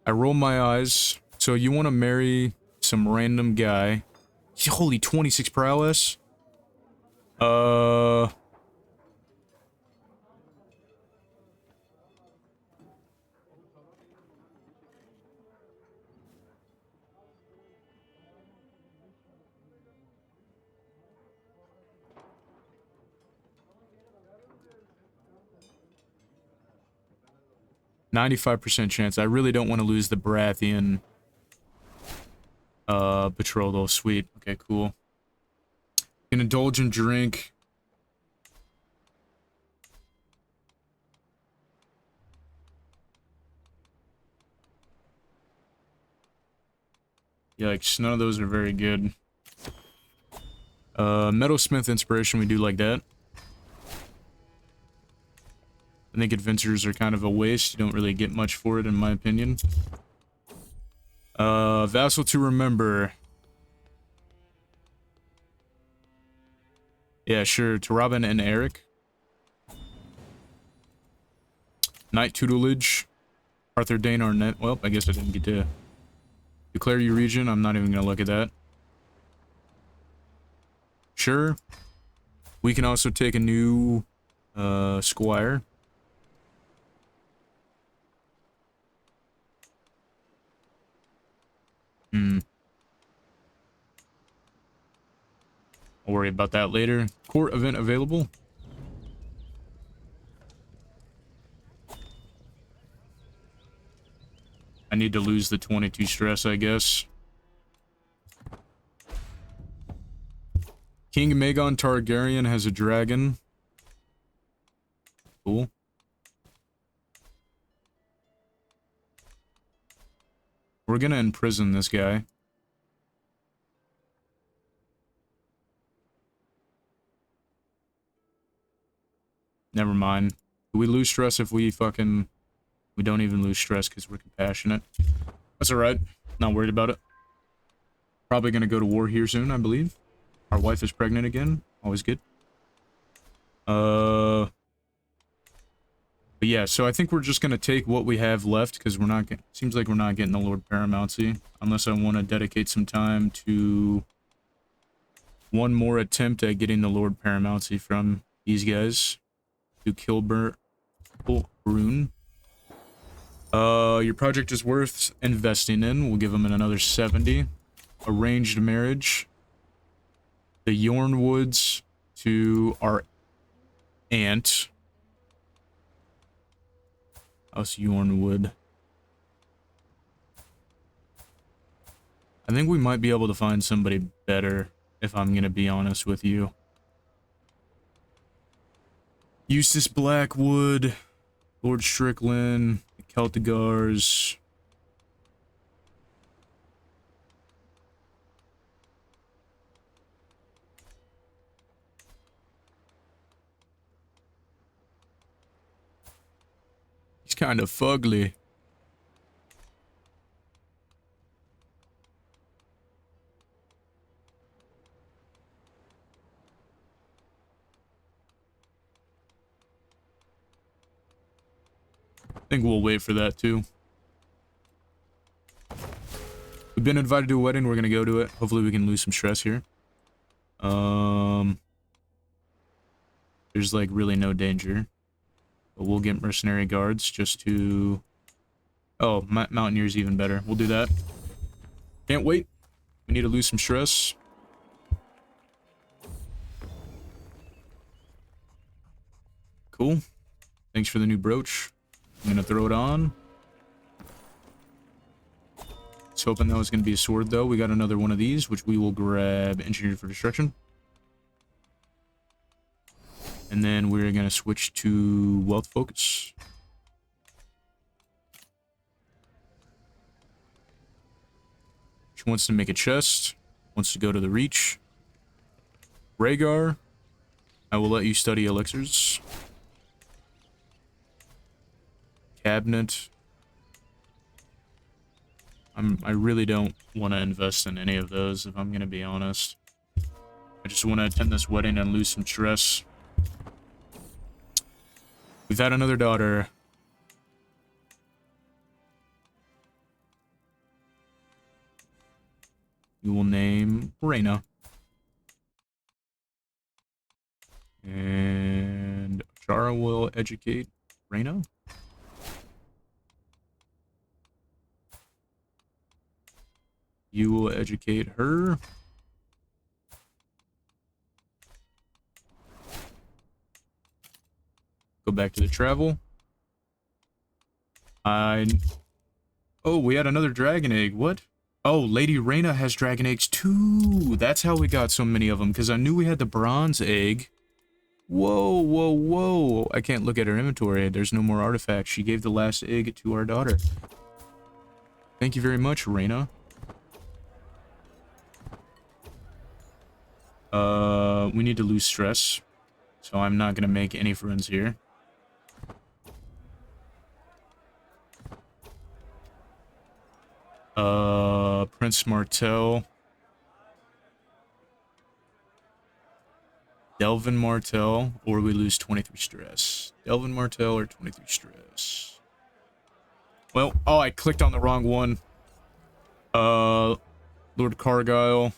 I roll my eyes. So you want to marry some random guy. Holy 26 prowess? 95% chance. I really don't want to lose the Baratheon betrothal. Sweet. Okay, cool. Can indulge in drink. Yikes, none of those are very good. Metalsmith inspiration, we do like that. I think adventures are kind of a waste. You don't really get much for it, in my opinion. Vassal to remember. Yeah, sure. To Robin and Eric. Knight tutelage. Arthur Dayne Arnett. Well, I guess I didn't get to declare your region. I'm not even going to look at that. Sure. We can also take a new squire. I'll worry about that later. Court event available. I need to lose the 22 stress, I guess. King Magon Targaryen has a dragon. Cool. We're gonna imprison this guy. Never mind. Do we lose stress if we fucking... We don't even lose stress because we're compassionate. That's alright. Not worried about it. Probably gonna go to war here soon, I believe. Our wife is pregnant again. Always good. But yeah, so I think we're just gonna take what we have left because we're not getting... Seems like we're not getting the Lord Paramountcy. Unless I want to dedicate some time to... one more attempt at getting the Lord Paramountcy from these guys. To Kilburn. Rune. Your project is worth investing in. We'll give them another 70. Arranged marriage. The Yornwoods to our aunt. House Yornwood. think we might be able to find somebody better, if I'm gonna be honest with you. Eustace Blackwood, Lord Strickland, the Celtigars. He's kind of fugly. I think we'll wait for that too. We've been invited to a wedding. We're gonna go to it. Hopefully we can lose some stress here. There's like really no danger, but we'll get mercenary guards just to... Oh, Mountaineer's even better. We'll do that. Can't wait. We need to lose some stress. Cool. Thanks for the new brooch. I'm gonna throw it on. Was hoping that was gonna be a sword though. We got another one of these, which we will grab engineered for destruction. And then we're gonna switch to wealth focus. She wants to make a chest. Wants to go to the reach. Rhaegar, I will let you study elixirs. Cabinet. I really don't want to invest in any of those, if I'm going to be honest. I just want to attend this wedding and lose some stress. We've had another daughter. We will name Rhaena. And Shara will educate Rhaena. You will educate her. Go back to the travel. Oh, we had another dragon egg. What? Oh, Lady Rhaena has dragon eggs too. That's how we got so many of them, because I knew we had the bronze egg. Whoa, whoa, whoa. I can't look at her inventory. There's no more artifacts. She gave the last egg to our daughter. Thank you very much, Rhaena. We need to lose stress. So I'm not gonna make any friends here. Prince Martell. Delvin Martell, or we lose 23 stress. Delvin Martell or 23 stress. Well, oh, I clicked on the wrong one. Lord Cargyle.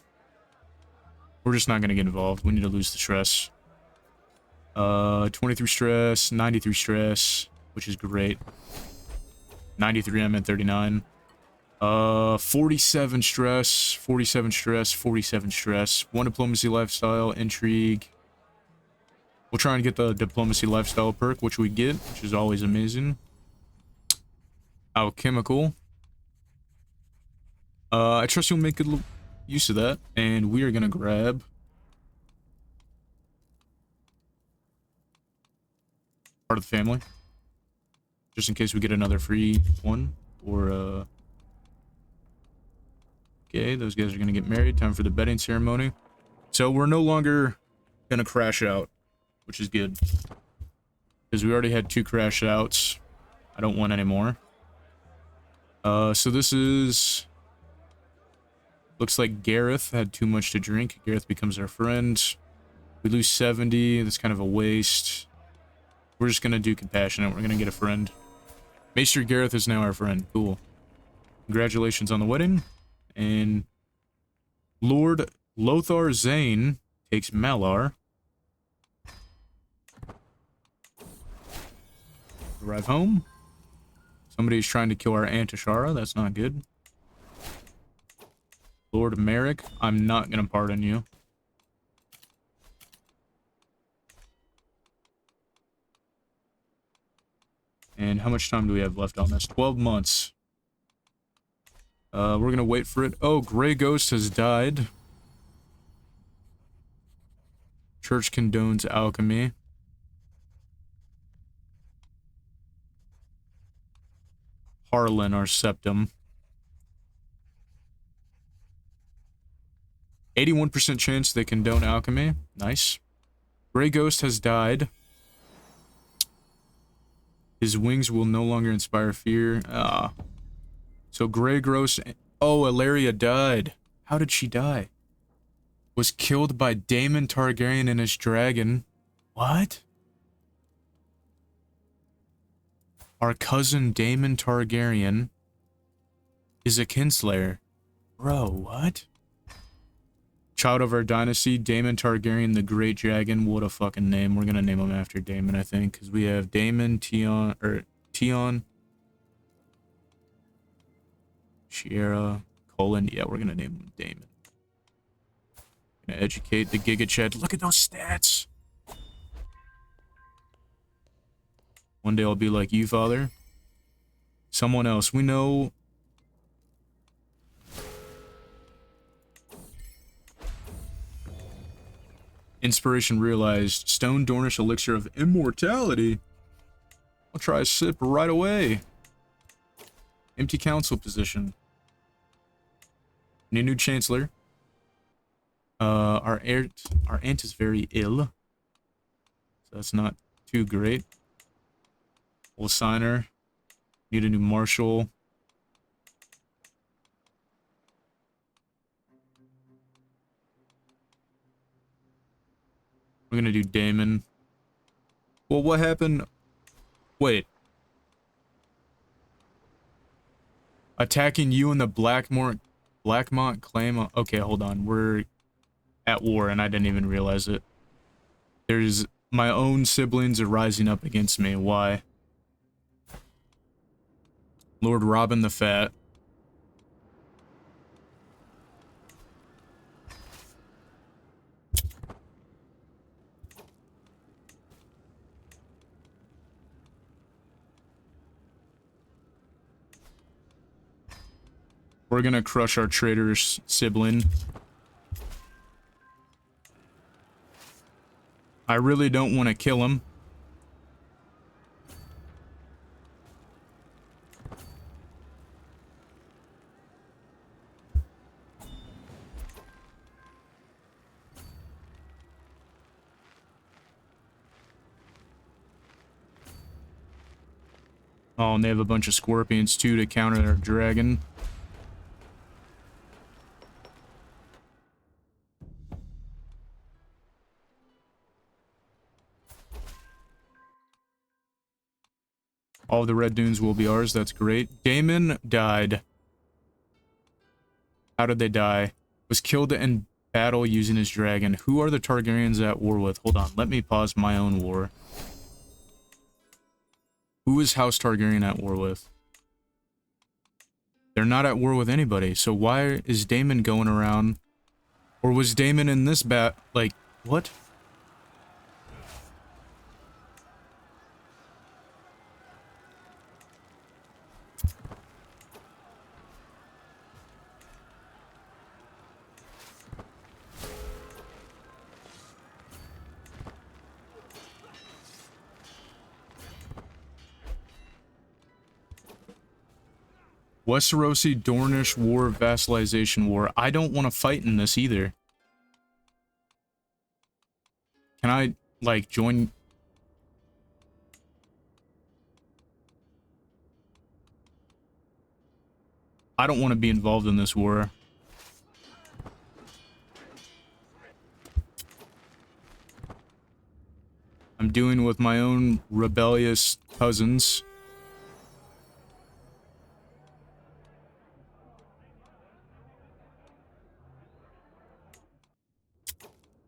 We're just not gonna get involved. We need to lose the stress. 23 stress, 93 stress, which is great. 93, I'm at 39. 47 stress, 47 stress, 47 stress. 1 diplomacy lifestyle, intrigue. We'll try and get the diplomacy lifestyle perk, which we get, which is always amazing. Alchemical. I trust you'll make good use of that, and we are gonna grab part of the family, just in case we get another free one, or okay, those guys are gonna get married. Time for the bedding ceremony. So we're no longer gonna crash out, which is good, because we already had 2 crash outs. I don't want any more. So this is... Looks like Gareth had too much to drink. Gareth becomes our friend. We lose 70. That's kind of a waste. We're just going to do compassionate. We're going to get a friend. Maester Gareth is now our friend. Cool. Congratulations on the wedding. And Lord Lothar Zane takes Malar. Arrive home. Somebody's trying to kill our Aunt Ashara. That's not good. Lord Merrick, I'm not going to pardon you. And how much time do we have left on this? 12 months. We're gonna wait for it. Oh, Grey Ghost has died. Church condones alchemy. Harlan, our septum. 81% chance they condone alchemy. Nice. Grey Ghost has died. His wings will no longer inspire fear. So Grey Ghost... Oh, Ilaria died. How did she die? Was killed by Daemon Targaryen and his dragon. What? Our cousin Daemon Targaryen is a kinslayer. Bro, what? Child of our dynasty, Daemon Targaryen, the Great Dragon. What a fucking name. We're gonna name him after Daemon, I think. Because we have Daemon, Tion, Shiera, Colin. Yeah, we're gonna name him Daemon. Gonna educate the Giga Chat. Look at those stats! One day I'll be like you, father. Someone else. We know... Inspiration realized. Stone Dornish elixir of immortality. I'll try a sip right away. Empty council position. New chancellor. Our aunt is very ill. So that's not too great. We'll sign her. Need a new marshal. We're gonna do Daemon. Well, what happened? Wait. Attacking you in the Blackmont claim. Okay, hold on. We're at war and I didn't even realize it. There's my own siblings are rising up against me. Why? Lord Robin the Fat. We're gonna crush our traitor's sibling. I really don't want to kill him. Oh, and they have a bunch of scorpions too to counter their dragon. All the red dunes will be ours. That's great. Daemon died. How did they die? Was killed in battle using his dragon. Who are the Targaryens at war with? Hold on. Let me pause my own war. Who is House Targaryen at war with? They're not at war with anybody. So why is Daemon going around? Or was Daemon in this like, what? Westerosi Dornish War, Vassalization War. I don't want to fight in this either. Can I, like, join? I don't want to be involved in this war. I'm doing with my own rebellious cousins.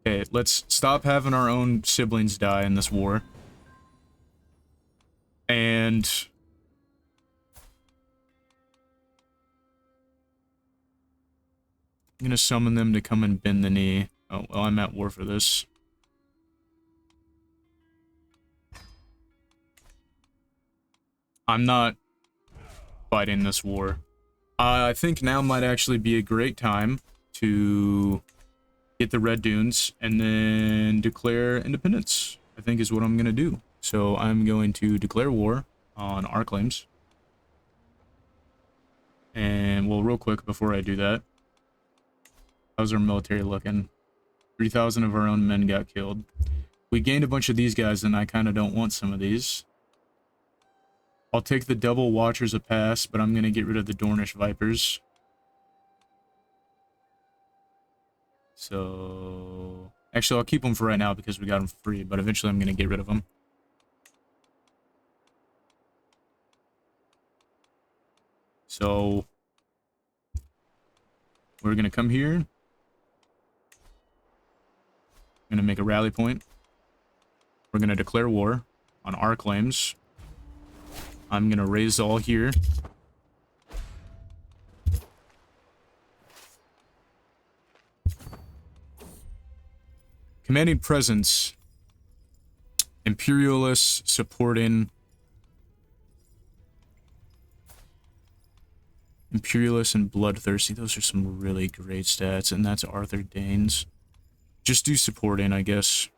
Okay, let's stop having our own siblings die in this war. And... I'm gonna summon them to come and bend the knee. Oh, well, I'm at war for this. I'm not fighting this war. I think now might actually be a great time to get the red dunes and then declare independence, I think is what I'm going to do. So I'm going to declare war on our claims. And, well, real quick before I do that, how's our military looking? 3,000 of our own men got killed. We gained a bunch of these guys, and I kind of don't want some of these. I'll take the double watchers a pass, but I'm going to get rid of the Dornish Vipers. So, actually, I'll keep them for right now because we got them free, but eventually I'm going to get rid of them. So, we're going to come here. I'm going to make a rally point. We're going to declare war on our claims. I'm going to raise all here. Commanding presence. Imperialists supporting. Imperialists and bloodthirsty. Those are some really great stats. And that's Arthur Dayne's. Just do supporting, I guess.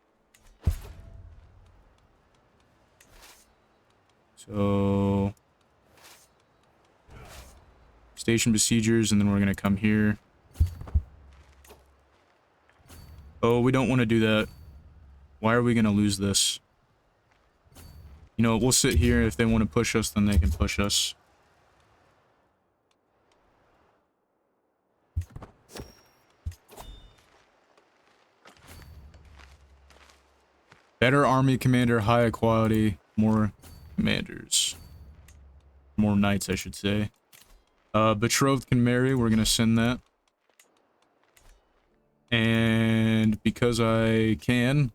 So. Station besiegers, and then we're going to come here. Oh, we don't want to do that. Why are we going to lose this? You know, we'll sit here. If they want to push us, then they can push us. Better army commander, high quality, more commanders. More knights, I should say. Betrothed can marry. We're going to send that. And because I can,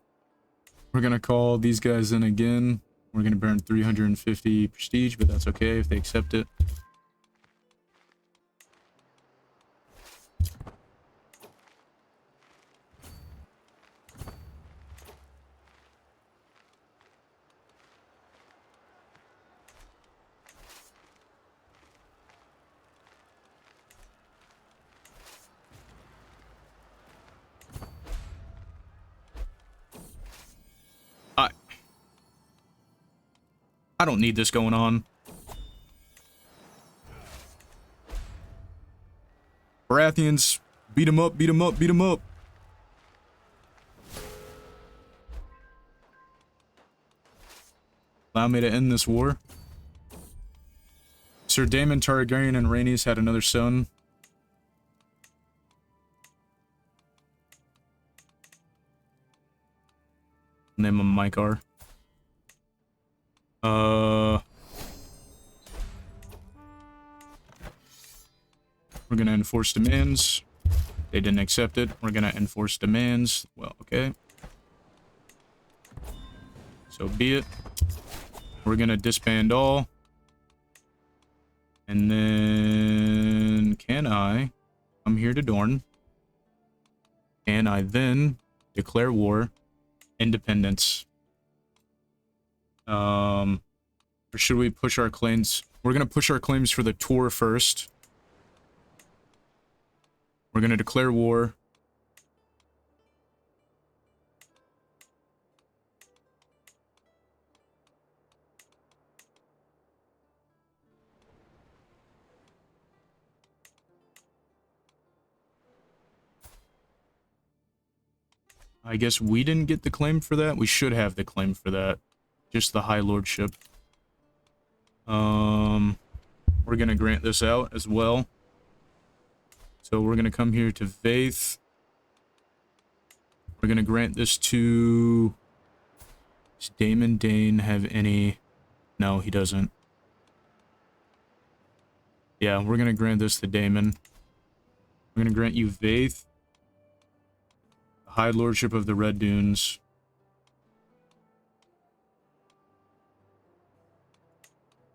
we're going to call these guys in again. We're going to burn 350 prestige, but that's okay if they accept it. I don't need this going on. Baratheons, beat them up, beat them up, beat them up. Allow me to end this war. Sir Daemon Targaryen and Rhaenys had another son. Name him Mycar. We're gonna enforce demands. They didn't accept it. We're gonna enforce demands. Well, okay. So be it. We're gonna disband all. And then can I come here to Dorne? Can I then declare war? Independence. Or should we push our claims? We're gonna push our claims for the tour first. We're gonna declare war. I guess we didn't get the claim for that. We should have the claim for that. Just the High Lordship. We're gonna grant this out as well. So we're gonna come here to Vaith. We're gonna grant this to... Does Daemon Dayne have any... No, he doesn't. Yeah, we're gonna grant this to Daemon. We're gonna grant you Vaith. The High Lordship of the Red Dunes.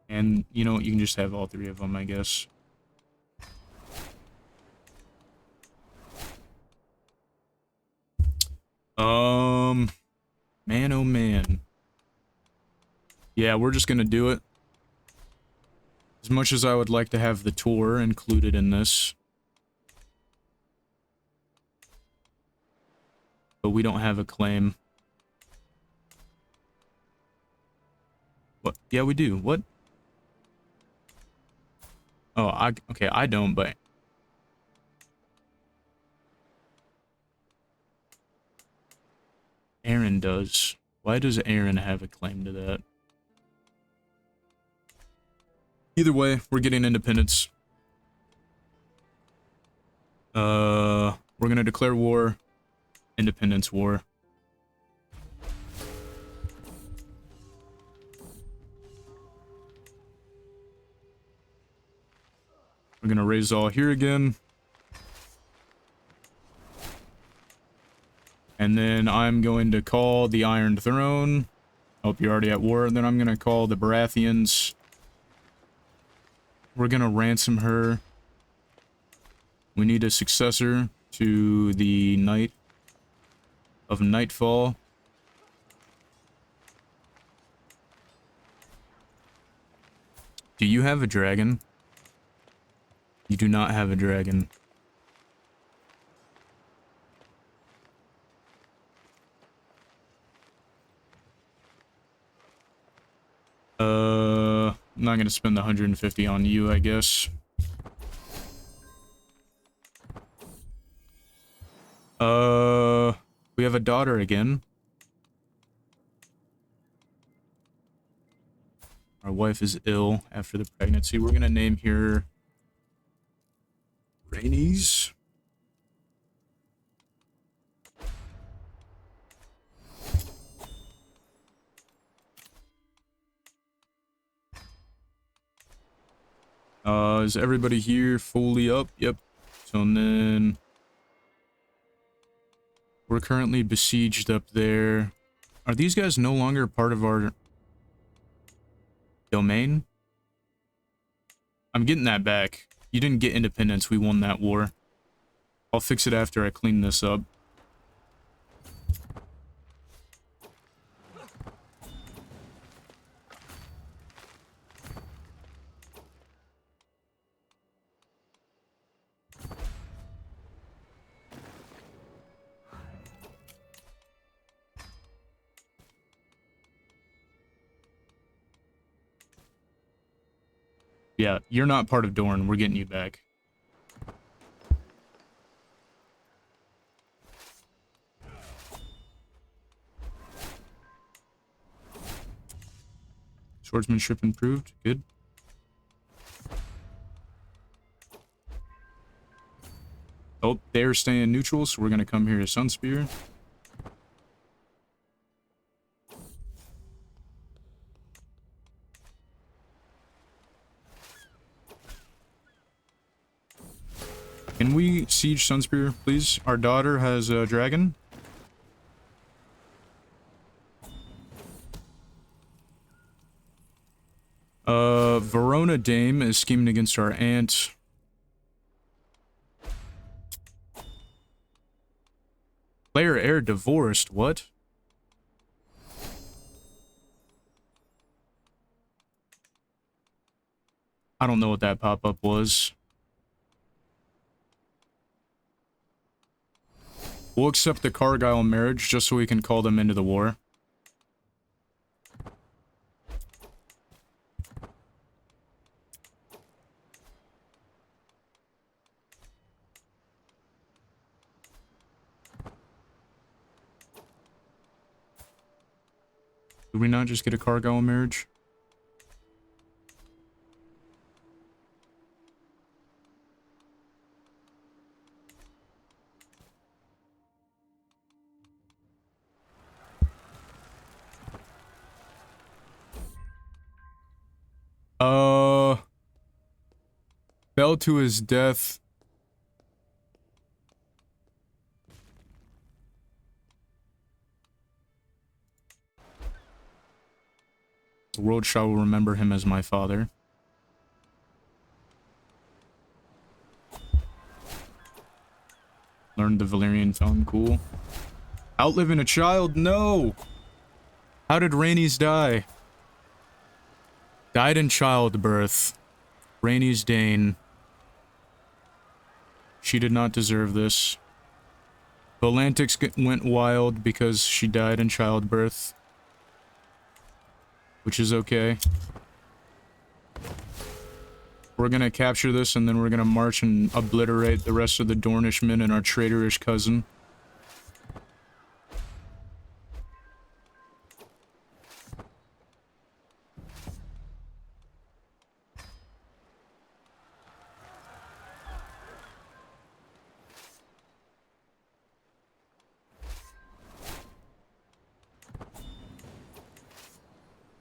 And, you know, you can just have all three of them, I guess. Man, oh man. Yeah, we're just gonna do it. As much as I would like to have the tour included in this. But we don't have a claim. What? Yeah, we do. What? Oh, okay, I don't, but... Aaron does. Why does Aaron have a claim to that? Either way, we're getting independence. We're gonna declare war. Independence war. We're gonna raise all here again. And then I'm going to call the Iron Throne. Hope you're already at war. And then I'm gonna call the Baratheons. We're gonna ransom her. We need a successor to the Knight of Nightfall. Do you have a dragon? You do not have a dragon. I'm not gonna spend the 150 on you, I guess. We have a daughter again. Our wife is ill after the pregnancy. We're gonna name her Rhaenys. Is everybody here fully up? Yep. So and then we're currently besieged up there. Are these guys no longer part of our domain? I'm getting that back. You didn't get independence. We won that war. I'll fix it after I clean this up. Yeah, you're not part of Dorne. We're getting you back. Swordsmanship improved. Good. Oh, they're staying neutral, so we're going to come here to Sunspear. Can we siege Sunspear, please? Our daughter has a dragon. Verona Dame is scheming against our aunt. Player heir divorced, what? I don't know what that pop-up was. We'll accept the Cargyle marriage just so we can call them into the war. Did we not just get a Cargyle marriage? Fell to his death. The world shall remember him as my father. Learned the Valyrian tongue, cool. Outliving a child? No! How did Rhaenys die? Died in childbirth. Rhaenys Dayne. She did not deserve this. Volantix went wild because she died in childbirth. Which is okay. We're gonna capture this and then we're gonna march and obliterate the rest of the Dornishmen and our traitorish cousin.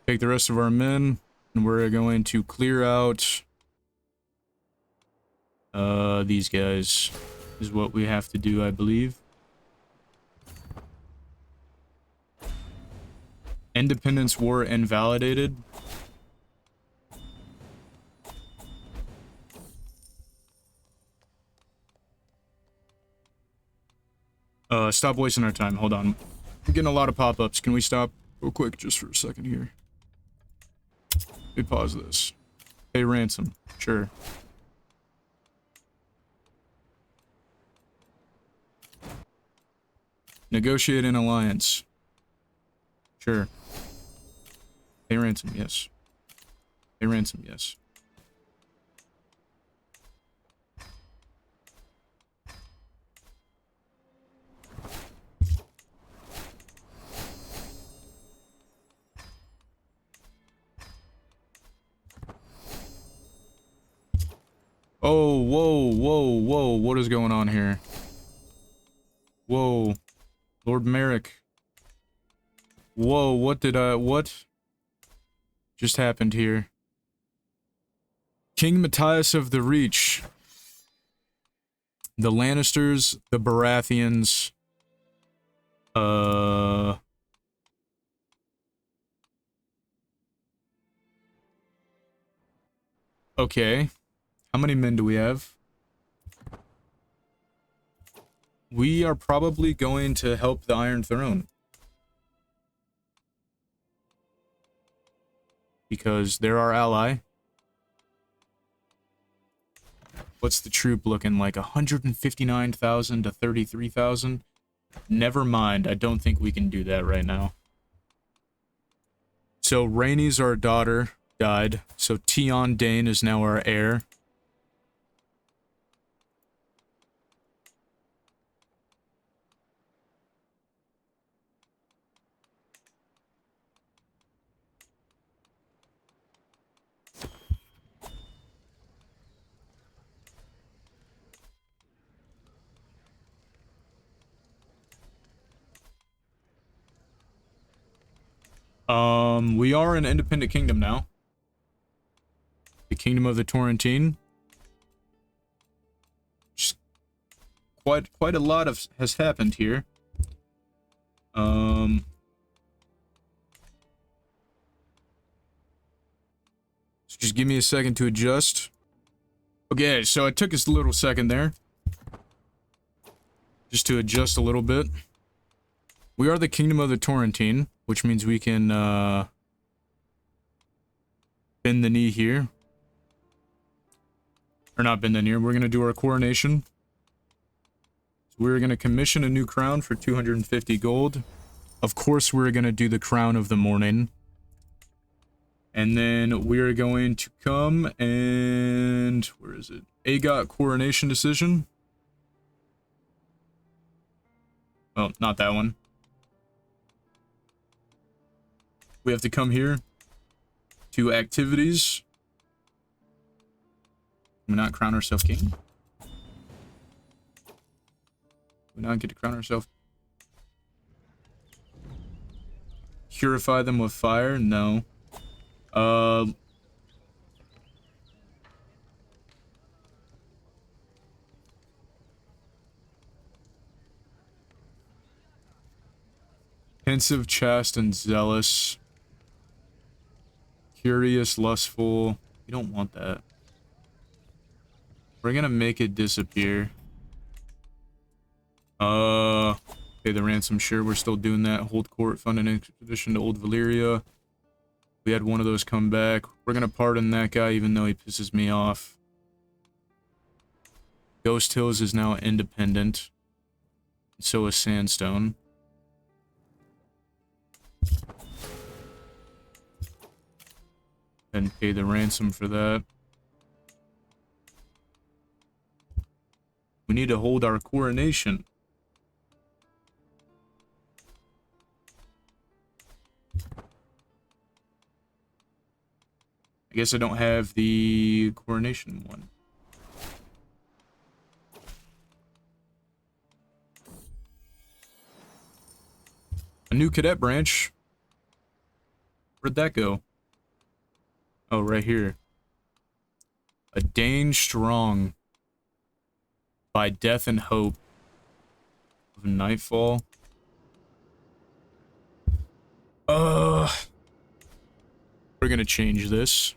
Take the rest of our men, and we're going to clear out these guys is what we have to do, I believe. Independence War invalidated. Stop wasting our time. Hold on. I'm getting a lot of pop-ups. Can we stop real quick just for a second here? Let me pause this. Pay ransom. Sure. Negotiate an alliance. Sure. Pay ransom, yes. Pay ransom, yes. Oh, whoa, whoa, whoa, what is going on here? Whoa. Lord Merrick. Whoa, what just happened here? King Matthias of the Reach. The Lannisters, the Baratheons, okay. How many men do we have? We are probably going to help the Iron Throne. Because they're our ally. What's the troop looking like? 159,000 to 33,000? Never mind, I don't think we can do that right now. So Rhaenys, our daughter, died. So Tion Dayne is now our heir. We are an independent kingdom now. The Kingdom of the Torrentine. Just quite a lot has happened here. So just give me a second to adjust. Okay, so it took us a little second there. Just to adjust a little bit. We are the Kingdom of the Torrentine, which means we can bend the knee here. Or not bend the knee, we're going to do our coronation. So we're going to commission a new crown for 250 gold. Of course, we're going to do the crown of the morning. And then we're going to come and... where is it? AGOT coronation decision. Oh, not that one. We have to come here to activities. Can we not crown ourselves king? We not get to crown ourselves. Purify them with fire? No. Pensive, chaste, and zealous. Curious, lustful. You don't want that. We're gonna make it disappear. Pay the ransom, sure, we're still doing that. Hold court, fund an expedition to Old Valyria. We had one of those come back. We're gonna pardon that guy even though he pisses me off. Ghost Hills is now independent. So is Sandstone. And pay the ransom for that. We need to hold our coronation. I guess I don't have the coronation one. A new cadet branch. Where'd that go? Oh, right here. A Dane Strong. By Death and Hope. Of Nightfall. We're gonna change this.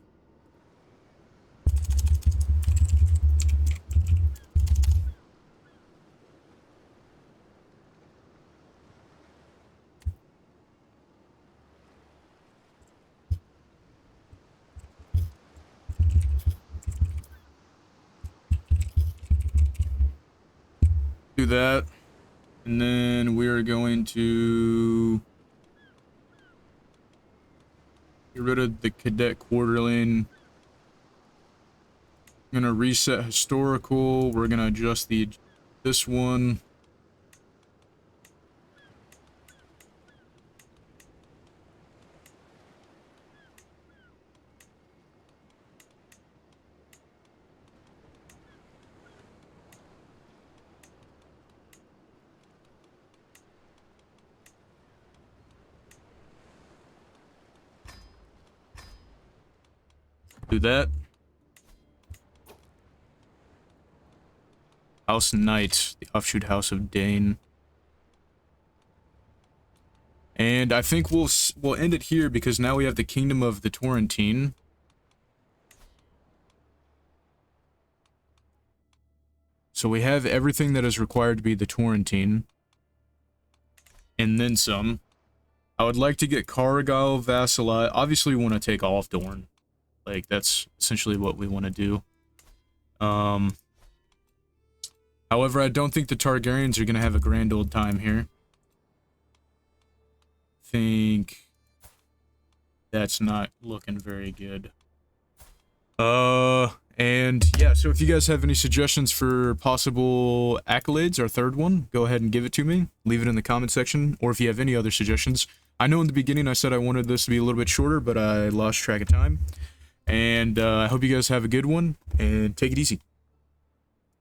Do that, and then we're going to get rid of the cadet quarterling. I'm gonna reset historical. We're gonna adjust this one. Do that. House Knight, the offshoot House of Dayne. And I think we'll end it here because now we have the Kingdom of the Torrentine. So we have everything that is required to be the Torrentine. And then some. I would like to get Cargyle, Vassalize. Obviously we want to take off Dorne. Like, that's essentially what we want to do. However, I don't think the Targaryens are going to have a grand old time here. Think that's not looking very good. And yeah, so if you guys have any suggestions for possible accolades, our third one, go ahead and give it to me. Leave it in the comment section, or if you have any other suggestions. I know in the beginning I said I wanted this to be a little bit shorter, but I lost track of time. And I hope you guys have a good one, and take it easy.